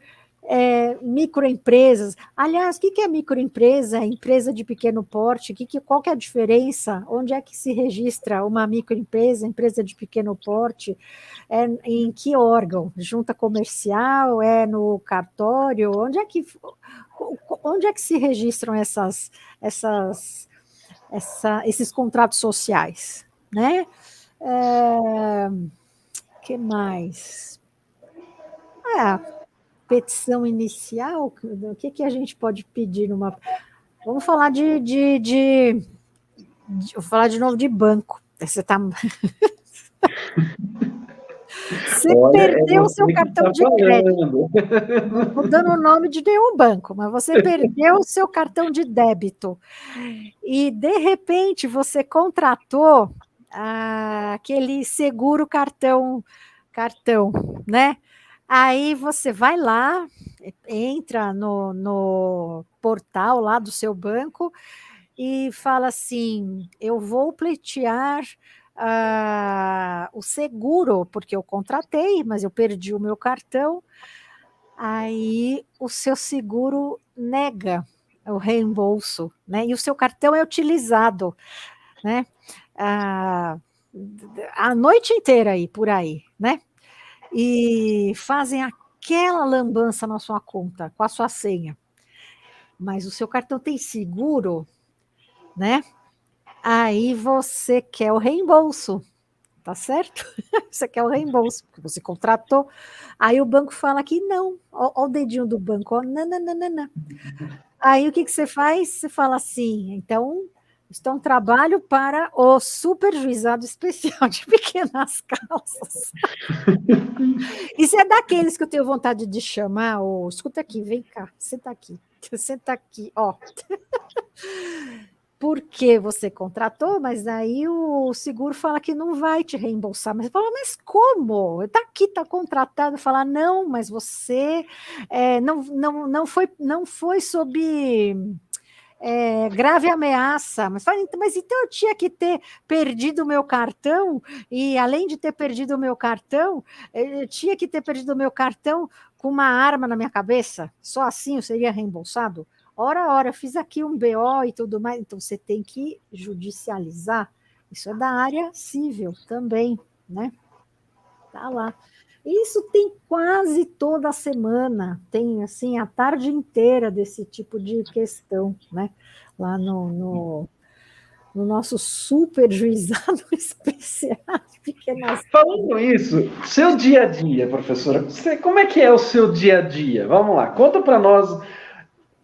microempresas. Aliás, o que é microempresa? Empresa de pequeno porte? Qual que é a diferença? Onde é que se registra uma microempresa, empresa de pequeno porte? Em que órgão? Junta comercial? No cartório? Onde é que se registram esses contratos sociais, né? Que mais? Petição inicial, o que a gente pode pedir numa... Vamos falar vou falar de novo de banco. Você está... Você perdeu o seu cartão de crédito. Não estou dando o nome de nenhum banco, mas você perdeu o seu cartão de débito. E, de repente, você contratou aquele seguro cartão, né? Aí você vai lá, entra no portal lá do seu banco e fala assim: eu vou pleitear o seguro, porque eu contratei, mas eu perdi o meu cartão. Aí o seu seguro nega o reembolso, né? E o seu cartão é utilizado, né? A noite inteira aí, por aí, né? E fazem aquela lambança na sua conta, com a sua senha. Mas o seu cartão tem seguro, né? Aí você quer o reembolso, tá certo? Você quer o reembolso, porque você contratou. Aí o banco fala que não. Olha o dedinho do banco, ó, não, não, não, não, não. Aí o que você faz? Você fala assim, então, isto é um trabalho para o superjuizado especial de pequenas causas. Isso é daqueles que eu tenho vontade de chamar, escuta aqui, vem cá, senta aqui, ó. Porque você contratou, mas aí o seguro fala que não vai te reembolsar. Mas você fala, mas como? Está aqui, está contratado. Fala, não, mas você não foi sob grave ameaça. Mas fala, mas então eu tinha que ter perdido o meu cartão, e além de ter perdido o meu cartão, eu tinha que ter perdido o meu cartão com uma arma na minha cabeça? Só assim eu seria reembolsado? Ora, fiz aqui um BO e tudo mais. Então, você tem que judicializar. Isso é da área civil também, né? Tá lá. Isso tem quase toda semana, tem assim a tarde inteira desse tipo de questão, né? Lá no nosso super juizado especial de pequenas... Falando isso, seu dia a dia, professora, como é que é o seu dia a dia? Vamos lá, conta para nós.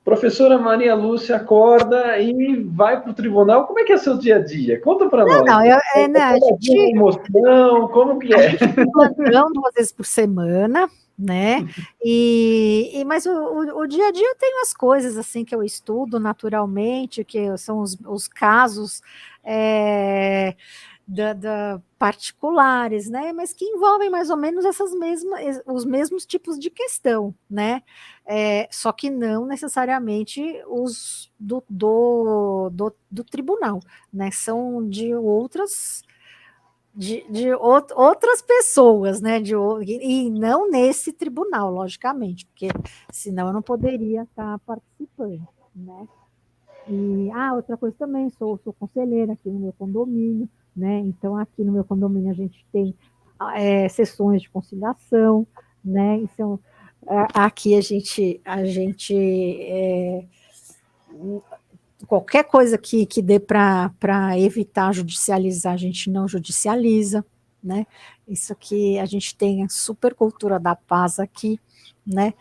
Professora Maria Lúcia acorda e vai para o tribunal. Como é que é seu dia a dia? Conta para nós. Não, a gente... emoção, como que é? A gente tem plantão 2 vezes por semana, né? Mas o dia a dia eu tenho as coisas assim que eu estudo naturalmente, que são os casos particulares, né? Mas que envolvem mais ou menos os mesmos tipos de questão, né? Só que não necessariamente os do tribunal, né? São de outras outras pessoas, né? E não nesse tribunal, logicamente, porque senão eu não poderia estar participando, né? E outra coisa também, sou conselheira aqui no meu condomínio, né? Então, aqui no meu condomínio a gente tem sessões de conciliação, né? Então, aqui a gente qualquer coisa que dê para evitar judicializar, a gente não judicializa, né? Isso aqui, a gente tem a super cultura da paz aqui, né?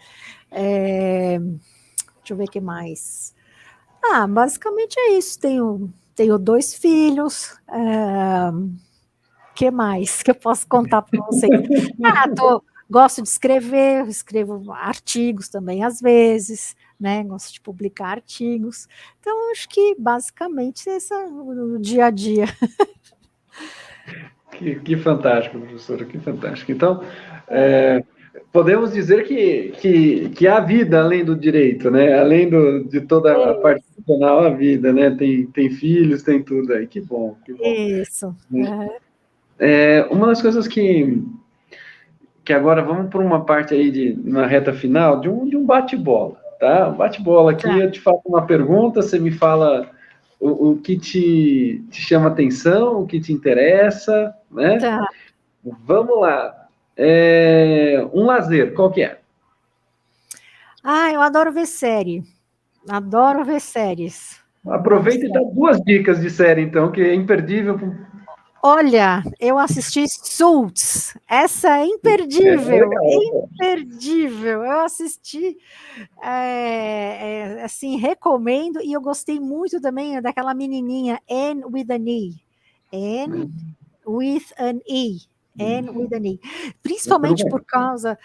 Deixa eu ver o que mais. Basicamente é isso. Tenho 2 filhos. Que mais que eu posso contar para vocês? Gosto de escrever, escrevo artigos também às vezes, né? Gosto de publicar artigos. Então, acho que basicamente esse é o dia a dia. Que fantástico, professora, que fantástico. Então, podemos dizer que há vida além do direito, né? Além de toda a parte profissional, há vida, né? Tem filhos, tem tudo aí. Que bom, que bom. Isso. Uma das coisas que agora vamos para uma parte aí na reta final de um bate-bola, tá? Um bate-bola aqui, eu te faço uma pergunta, você me fala o que te chama atenção, o que te interessa, né? Tá. Vamos lá. Um lazer, qual que é? Eu adoro ver série. Adoro ver séries. Aproveita e dá 2 dicas de série, então, que é imperdível. Olha, eu assisti Suits. Essa é imperdível. Imperdível. Eu assisti, assim, recomendo. E eu gostei muito também daquela menininha, Anne with an E. Anne with an E. Anne with an E. Principalmente por causa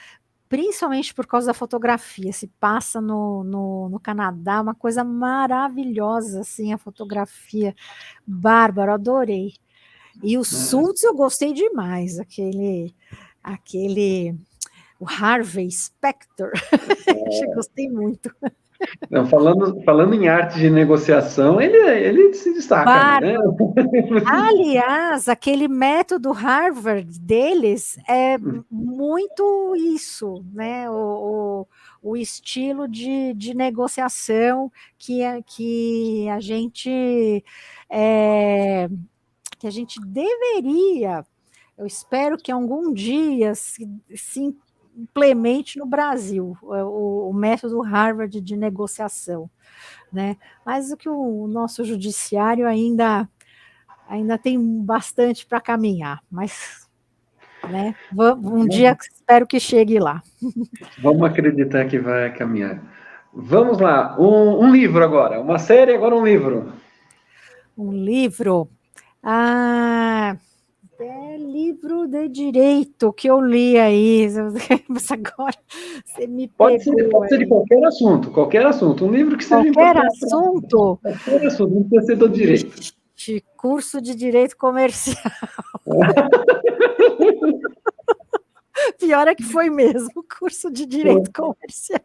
da fotografia. Se passa no Canadá, uma coisa maravilhosa, assim, a fotografia. Bárbaro, adorei. E o Suits eu gostei demais, o Harvey Specter, gostei muito. Não, falando em arte de negociação, ele se destaca, né? Aliás, aquele método Harvard deles é muito isso, né? O estilo de negociação que a gente deveria, eu espero que algum dia se implemente no Brasil, o método Harvard de negociação, né? Mas o que o nosso judiciário ainda tem bastante para caminhar, mas, né, um dia espero que chegue lá. Vamos acreditar que vai caminhar. Vamos lá, um livro agora, uma série, agora um livro. Um livro, livro de direito que eu li aí, mas agora você me pode pegou. Ser de qualquer assunto, um livro que seja qualquer importante. Assunto? Qualquer assunto, não precisa ser do direito. Curso de direito comercial. Pior é que foi mesmo, curso de direito comercial.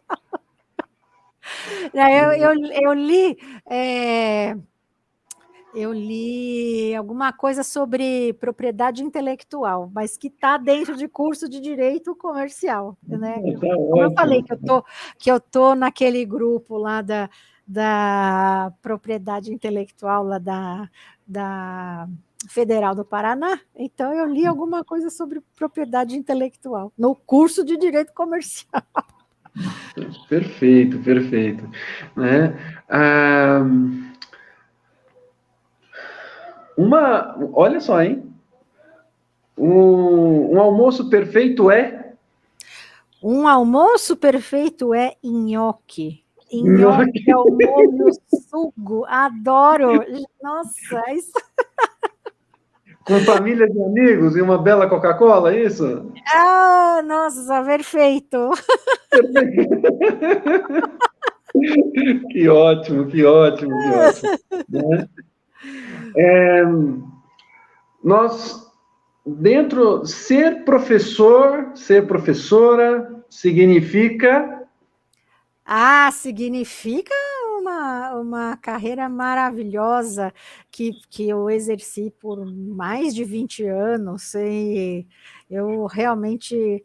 Eu li alguma coisa sobre propriedade intelectual, mas que está dentro de curso de direito comercial, né? Como eu falei, que eu tô naquele grupo lá da propriedade intelectual lá da Federal do Paraná, então eu li alguma coisa sobre propriedade intelectual no curso de direito comercial. Perfeito. Né? Olha só, hein? Um almoço perfeito é? Um almoço perfeito é nhoque. Nhoque é o molho sugo. Adoro. Nossa, isso... Com família de amigos e uma bela Coca-Cola, é isso? Nossa, perfeito. Que ótimo. Né? Nós, dentro, ser professor, ser professora, significa... Significa uma carreira maravilhosa que eu exerci por mais de 20 anos e eu realmente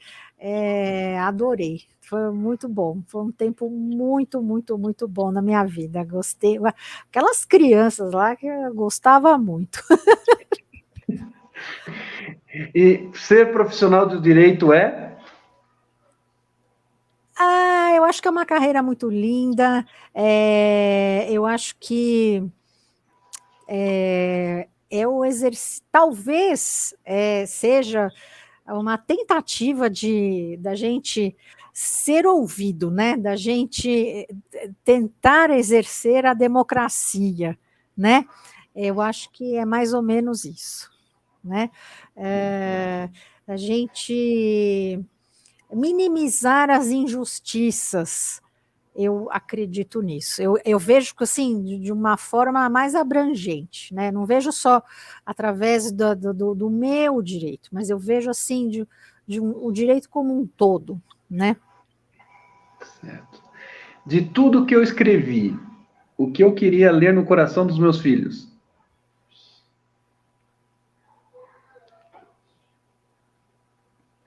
adorei. Foi muito bom, foi um tempo muito, muito, muito bom na minha vida. Gostei, aquelas crianças lá que eu gostava muito. E ser profissional do direito é? Eu acho que é uma carreira muito linda, eu acho que eu talvez seja uma tentativa da gente ser ouvido, né? Da gente tentar exercer a democracia, né? Eu acho que é mais ou menos isso, né? A gente minimizar as injustiças, eu acredito nisso. Eu vejo que assim, de uma forma mais abrangente, né? Não vejo só através do meu direito, mas eu vejo assim o direito como um todo, né? Certo. De tudo que eu escrevi, o que eu queria ler no coração dos meus filhos?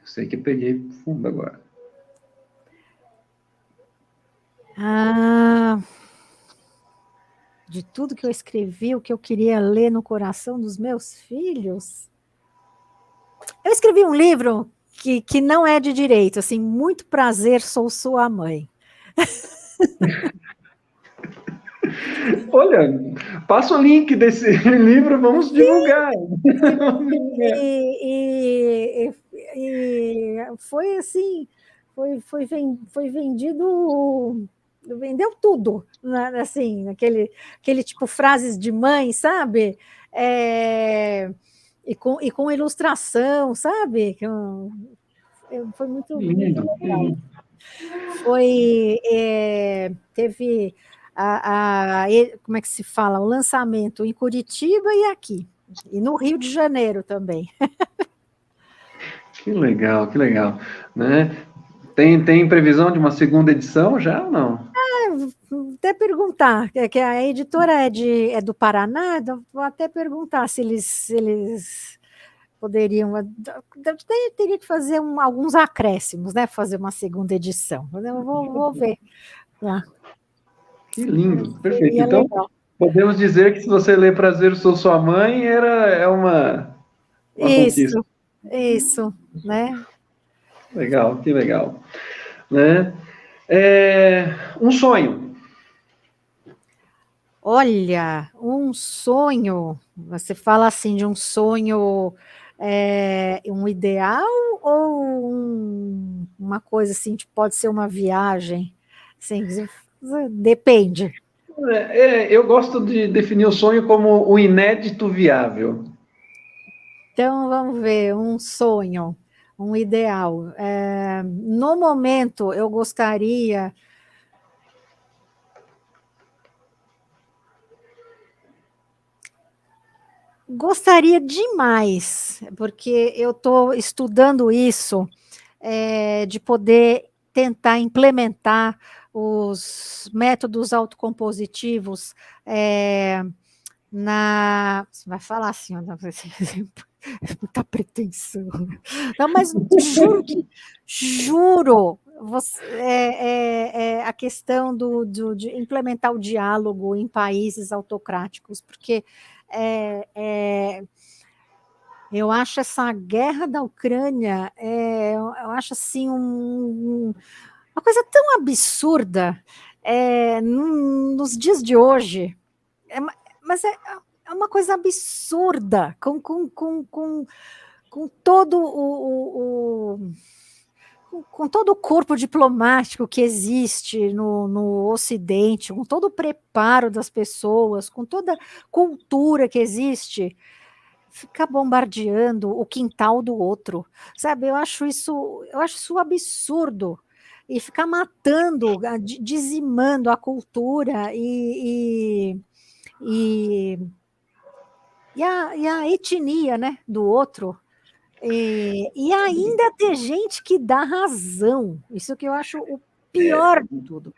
Eu sei que peguei fundo agora. De tudo que eu escrevi, o que eu queria ler no coração dos meus filhos. Eu escrevi um livro que não é de direito, assim, Muito Prazer, Sou Sua Mãe. Olha, passa o link desse livro, vamos divulgar. Foi assim, foi vendido, vendeu tudo, né? Assim, aquele tipo frases de mãe, sabe? E com ilustração, sabe? Foi muito, muito Lindo, que legal. lindo. Teve como é que se fala? O lançamento em Curitiba e aqui, e no Rio de Janeiro também. Que legal, que legal. Né? Tem previsão de uma segunda edição já ou não? Vou até perguntar, que a editora é do Paraná, então vou até perguntar se eles poderiam. Teria que fazer alguns acréscimos, né? Fazer uma segunda edição. Eu vou ver lá. Que lindo, perfeito. Seria Então, legal. podemos dizer que se você lê Prazer, Eu Sou Sua Mãe, é uma conquista. Isso, né? Legal, que legal. Né? Um sonho. Olha, um sonho, você fala assim de um sonho, um ideal ou uma coisa assim, tipo, pode ser uma viagem? Assim, depende. Eu gosto de definir o sonho como o inédito viável. Então, vamos ver, um sonho, um ideal. No momento, eu gostaria demais, porque eu estou estudando isso, de poder tentar implementar os métodos autocompositivos Você vai falar assim, muita pretensão. Não, mas juro, a questão de implementar o diálogo em países autocráticos, porque é, é, eu acho essa guerra da Ucrânia, eu acho assim uma coisa tão absurda nos dias de hoje. Mas é uma coisa absurda, com todo com todo o corpo diplomático que existe no Ocidente, com todo o preparo das pessoas, com toda a cultura que existe, ficar bombardeando o quintal do outro, sabe? Eu acho isso absurdo. E ficar matando, dizimando a cultura e a etnia, né, do outro, e ainda ter gente que dá razão. Isso que eu acho o pior de tudo.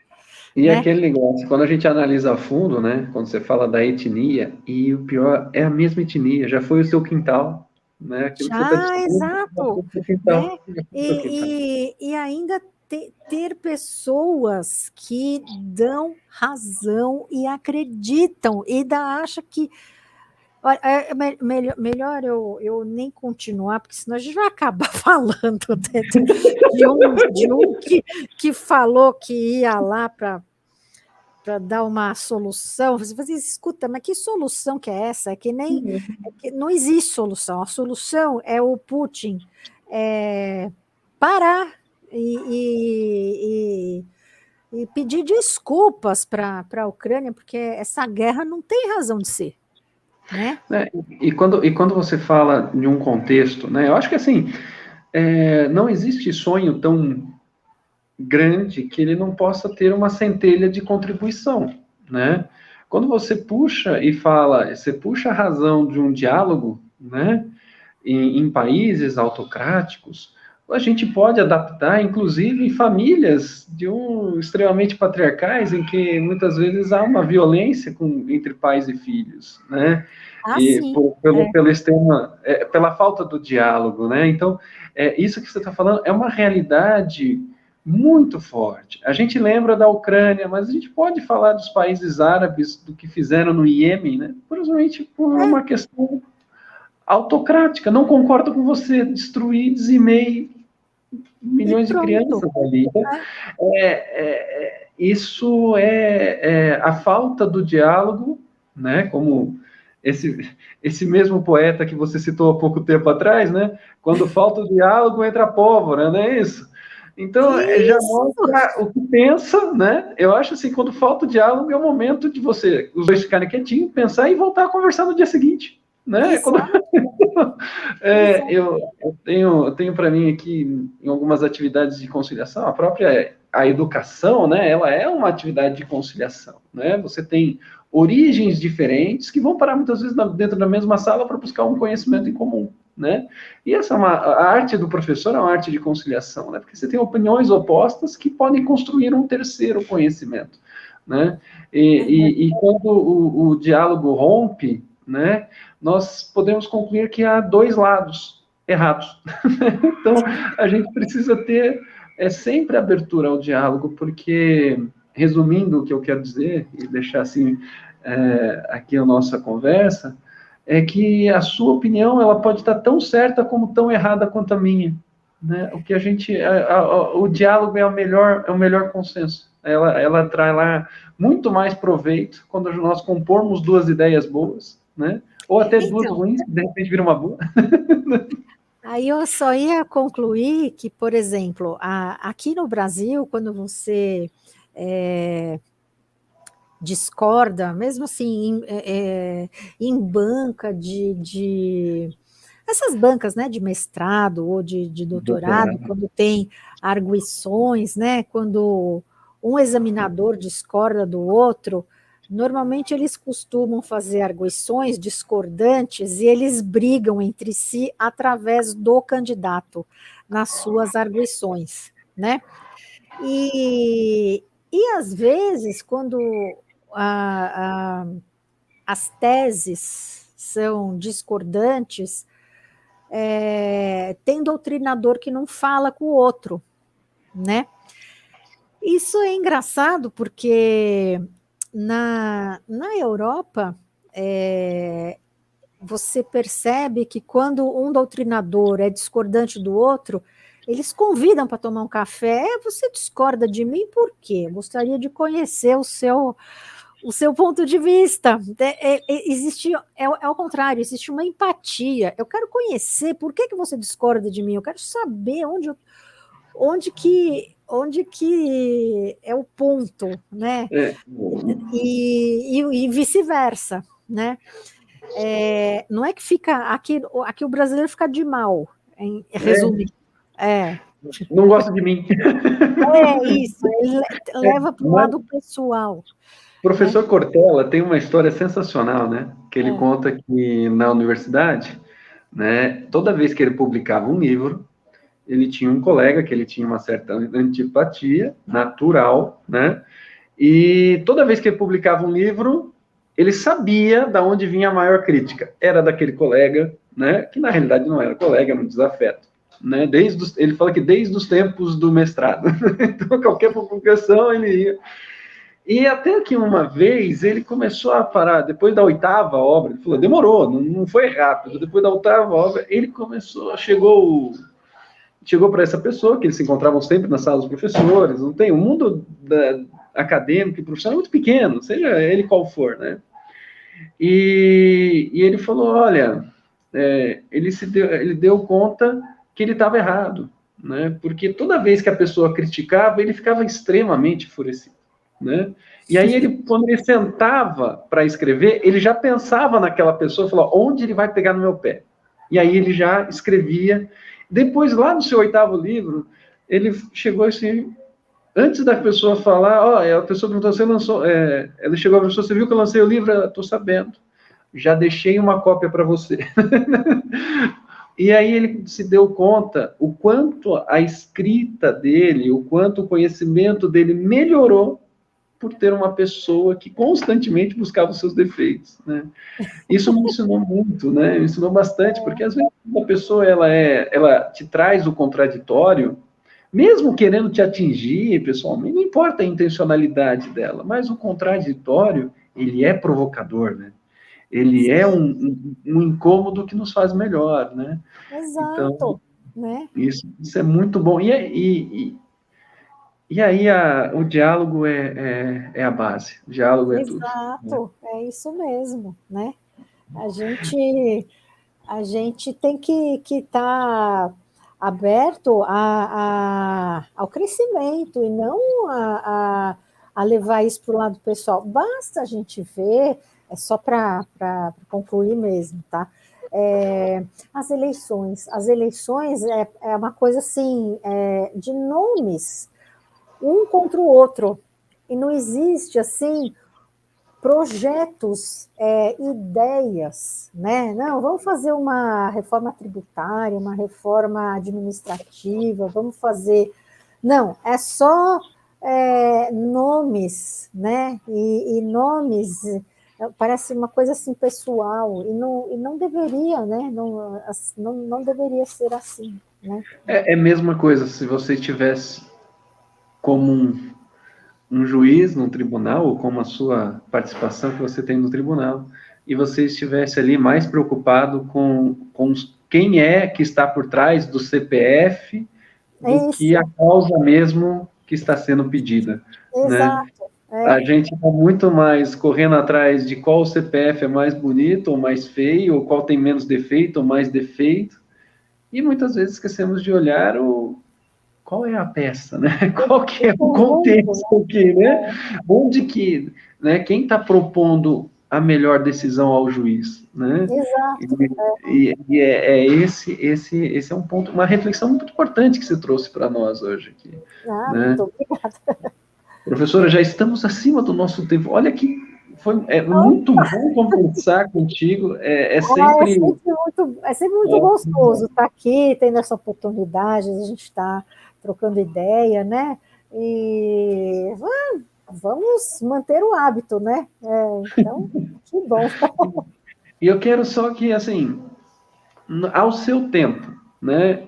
E Né? aquele negócio, quando a gente analisa a fundo, né, quando você fala da etnia, e o pior é a mesma etnia, já foi o seu quintal, né, aquilo que você está Já, discutindo, já foi exato. o seu Né? quintal, já foi o seu quintal. E ainda ter pessoas que dão razão e acreditam, e ainda acha que. Olha, melhor eu nem continuar, porque senão a gente vai acabar falando de um que falou que ia lá para dar uma solução. Você fala assim, escuta, mas que solução que é essa? É que não existe solução. A solução é o Putin parar e pedir desculpas para a Ucrânia, porque essa guerra não tem razão de ser. Né? E quando você fala de um contexto, né, eu acho que assim, não existe sonho tão grande que ele não possa ter uma centelha de contribuição, né? Quando você puxa e fala, você puxa a razão de um diálogo, né, em países autocráticos, a gente pode adaptar, inclusive, em famílias extremamente patriarcais, em que muitas vezes há uma violência entre pais e filhos, né? E Sim. pelo extrema, pela falta do diálogo, né? Então, isso que você está falando é uma realidade muito forte. A gente lembra da Ucrânia, mas a gente pode falar dos países árabes, do que fizeram no Iêmen, né? Principalmente por uma questão autocrática. Não concordo com você, destruir, dizimei milhões de crianças ali. Então, isso é a falta do diálogo, né? Como esse mesmo poeta que você citou há pouco tempo atrás, né? Quando falta o diálogo, entra a pólvora, não é isso? Então, já mostra o que pensa, né? Eu acho assim, quando falta o diálogo, é o momento de os dois ficarem quietinhos, pensar e voltar a conversar no dia seguinte, né? Eu tenho para mim aqui, em algumas atividades de conciliação, a educação, né? Ela é uma atividade de conciliação, né? Você tem origens diferentes que vão parar muitas vezes dentro da mesma sala para buscar um conhecimento em comum, né? E a arte do professor é uma arte de conciliação, né? Porque você tem opiniões opostas que podem construir um terceiro conhecimento, né? E quando o diálogo rompe, né? Nós podemos concluir que há dois lados errados. Então, a gente precisa ter sempre abertura ao diálogo, porque, resumindo o que eu quero dizer, e deixar assim aqui a nossa conversa, é que a sua opinião ela pode estar tão certa como tão errada quanto a minha. Né? O que o diálogo é o melhor consenso. Ela traz lá muito mais proveito quando nós compormos duas ideias boas, né? Ou até duas ruins, que de repente vira uma boa. Aí eu só ia concluir que, por exemplo, aqui no Brasil, quando você discorda, mesmo assim, em banca essas bancas, né, de mestrado ou de doutorado, quando tem arguições, né, quando um examinador discorda do outro, normalmente eles costumam fazer arguições discordantes e eles brigam entre si através do candidato nas suas arguições, né? E às vezes, quando as teses são discordantes, tem doutrinador que não fala com o outro, né? Isso é engraçado porque na Europa você percebe que quando um doutrinador é discordante do outro, eles convidam para tomar um café. Você discorda de mim por quê? Eu gostaria de conhecer o seu ponto de vista. Existe, ao contrário, existe uma empatia. Eu quero conhecer por que você discorda de mim, eu quero saber onde que é o ponto, né? E vice-versa, né? Não é que fica aqui o brasileiro fica de mal, em resumo. Não gosta de mim. Isso, ele leva para o lado pessoal. Professor Cortella tem uma história sensacional, né? Que ele conta que na universidade, né, toda vez que ele publicava um livro, ele tinha um colega que ele tinha uma certa antipatia natural, né? E toda vez que ele publicava um livro, ele sabia da onde vinha a maior crítica. Era daquele colega, né? Que na realidade não era colega, era um desafeto. Né? Ele fala que desde os tempos do mestrado. Então, qualquer publicação ele ia. E até que uma vez ele começou a parar, depois da oitava obra, ele falou, demorou, não foi rápido. Depois da oitava obra, ele começou, chegou para essa pessoa, que eles se encontravam sempre na sala dos professores, não tem, o mundo acadêmico e profissional é muito pequeno, seja ele qual for, né? E ele falou, olha, ele deu conta que ele estava errado, né? Porque toda vez que a pessoa criticava, ele ficava extremamente enfurecido, né? E aí quando ele sentava para escrever, ele já pensava naquela pessoa, falou, onde ele vai pegar no meu pé? E aí ele já escrevia. Depois, lá no seu oitavo livro, ele chegou assim, antes da pessoa falar, a pessoa perguntou, você lançou, ela chegou a pessoa, você viu que eu lancei o livro? Estou sabendo. Já deixei uma cópia para você. E aí ele se deu conta o quanto a escrita dele, o quanto o conhecimento dele melhorou por ter uma pessoa que constantemente buscava os seus defeitos, né? Isso me ensinou muito, né? Me ensinou bastante, porque às vezes a pessoa ela te traz o contraditório, mesmo querendo te atingir pessoalmente, não importa a intencionalidade dela, mas o contraditório, ele é provocador, né? Ele é um incômodo que nos faz melhor, né? Então, Exato, né? isso é muito bom. E aí o diálogo é a base, o diálogo é tudo. Né? Exato, é isso mesmo, né? A gente, a gente tem que estar aberto ao crescimento e não a levar isso para o lado pessoal. Basta a gente ver, é só para concluir mesmo, tá? As eleições é uma coisa assim, de nomes, um contra o outro, e não existe assim projetos, ideias, né? Não, vamos fazer uma reforma tributária, uma reforma administrativa, vamos fazer. Não, é só nomes, né? E nomes parece uma coisa assim pessoal, e não deveria, né? Não deveria ser assim, né? É a mesma coisa se você tivesse como um juiz no tribunal, ou como a sua participação que você tem no tribunal, e você estivesse ali mais preocupado com quem é que está por trás do CPF do que a causa mesmo que está sendo pedida. Né? Exato. A gente está muito mais correndo atrás de qual CPF é mais bonito ou mais feio, ou qual tem menos defeito ou mais defeito, e muitas vezes esquecemos de olhar qual é a peça, né? Qual que é o contexto aqui, né? Onde que, né? Quem está propondo a melhor decisão ao juiz, né? Exato. Esse é um ponto, uma reflexão muito importante que você trouxe para nós hoje aqui, né? Muito obrigada. Professora, já estamos acima do nosso tempo. Olha que é muito bom conversar contigo. É sempre É sempre muito gostoso estar aqui, tendo essa oportunidade, a gente está trocando ideia, né? E vamos manter o hábito, né? Então, que bom. E eu quero só que, assim, ao seu tempo, né?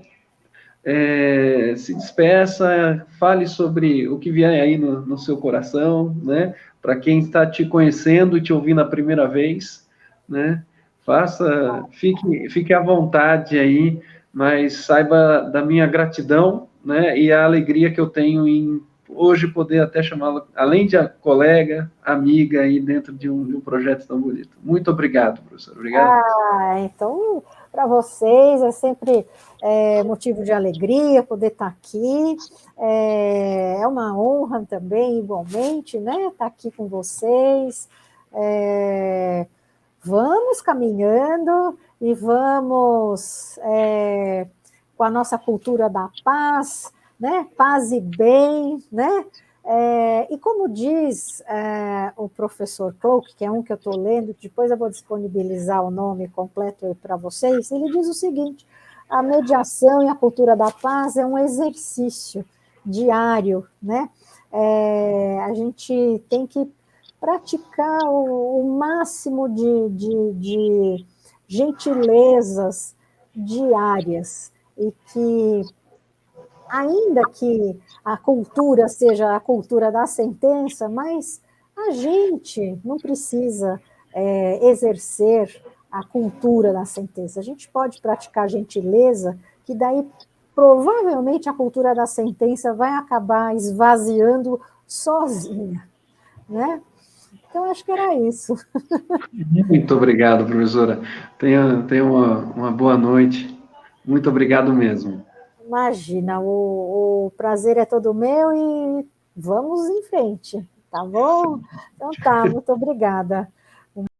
Se despeça, fale sobre o que vier aí no seu coração, né? Para quem está te conhecendo e te ouvindo a primeira vez, né? Fique à vontade aí, mas saiba da minha gratidão, né? E a alegria que eu tenho em hoje poder até chamá-la, além de colega, amiga aí dentro de um projeto tão bonito. Muito obrigado, professor. Obrigado. Então, para vocês é sempre motivo de alegria poder estar aqui. É uma honra também, igualmente, né? Estar aqui com vocês. Vamos caminhando e vamos com a nossa cultura da paz, né? Paz e bem, né? E como diz o professor Cloke, que é um que eu estou lendo, depois eu vou disponibilizar o nome completo para vocês, ele diz o seguinte: a mediação e a cultura da paz é um exercício diário, né? A gente tem que praticar o máximo de gentilezas diárias e que, ainda que a cultura seja a cultura da sentença, mas a gente não precisa exercer a cultura da sentença. A gente pode praticar gentileza, que daí provavelmente a cultura da sentença vai acabar esvaziando sozinha, né? Então, acho que era isso. Muito obrigado, professora. Tenha uma boa noite. Muito obrigado mesmo. Imagina, o prazer é todo meu e vamos em frente, tá bom? Então tá, muito obrigada.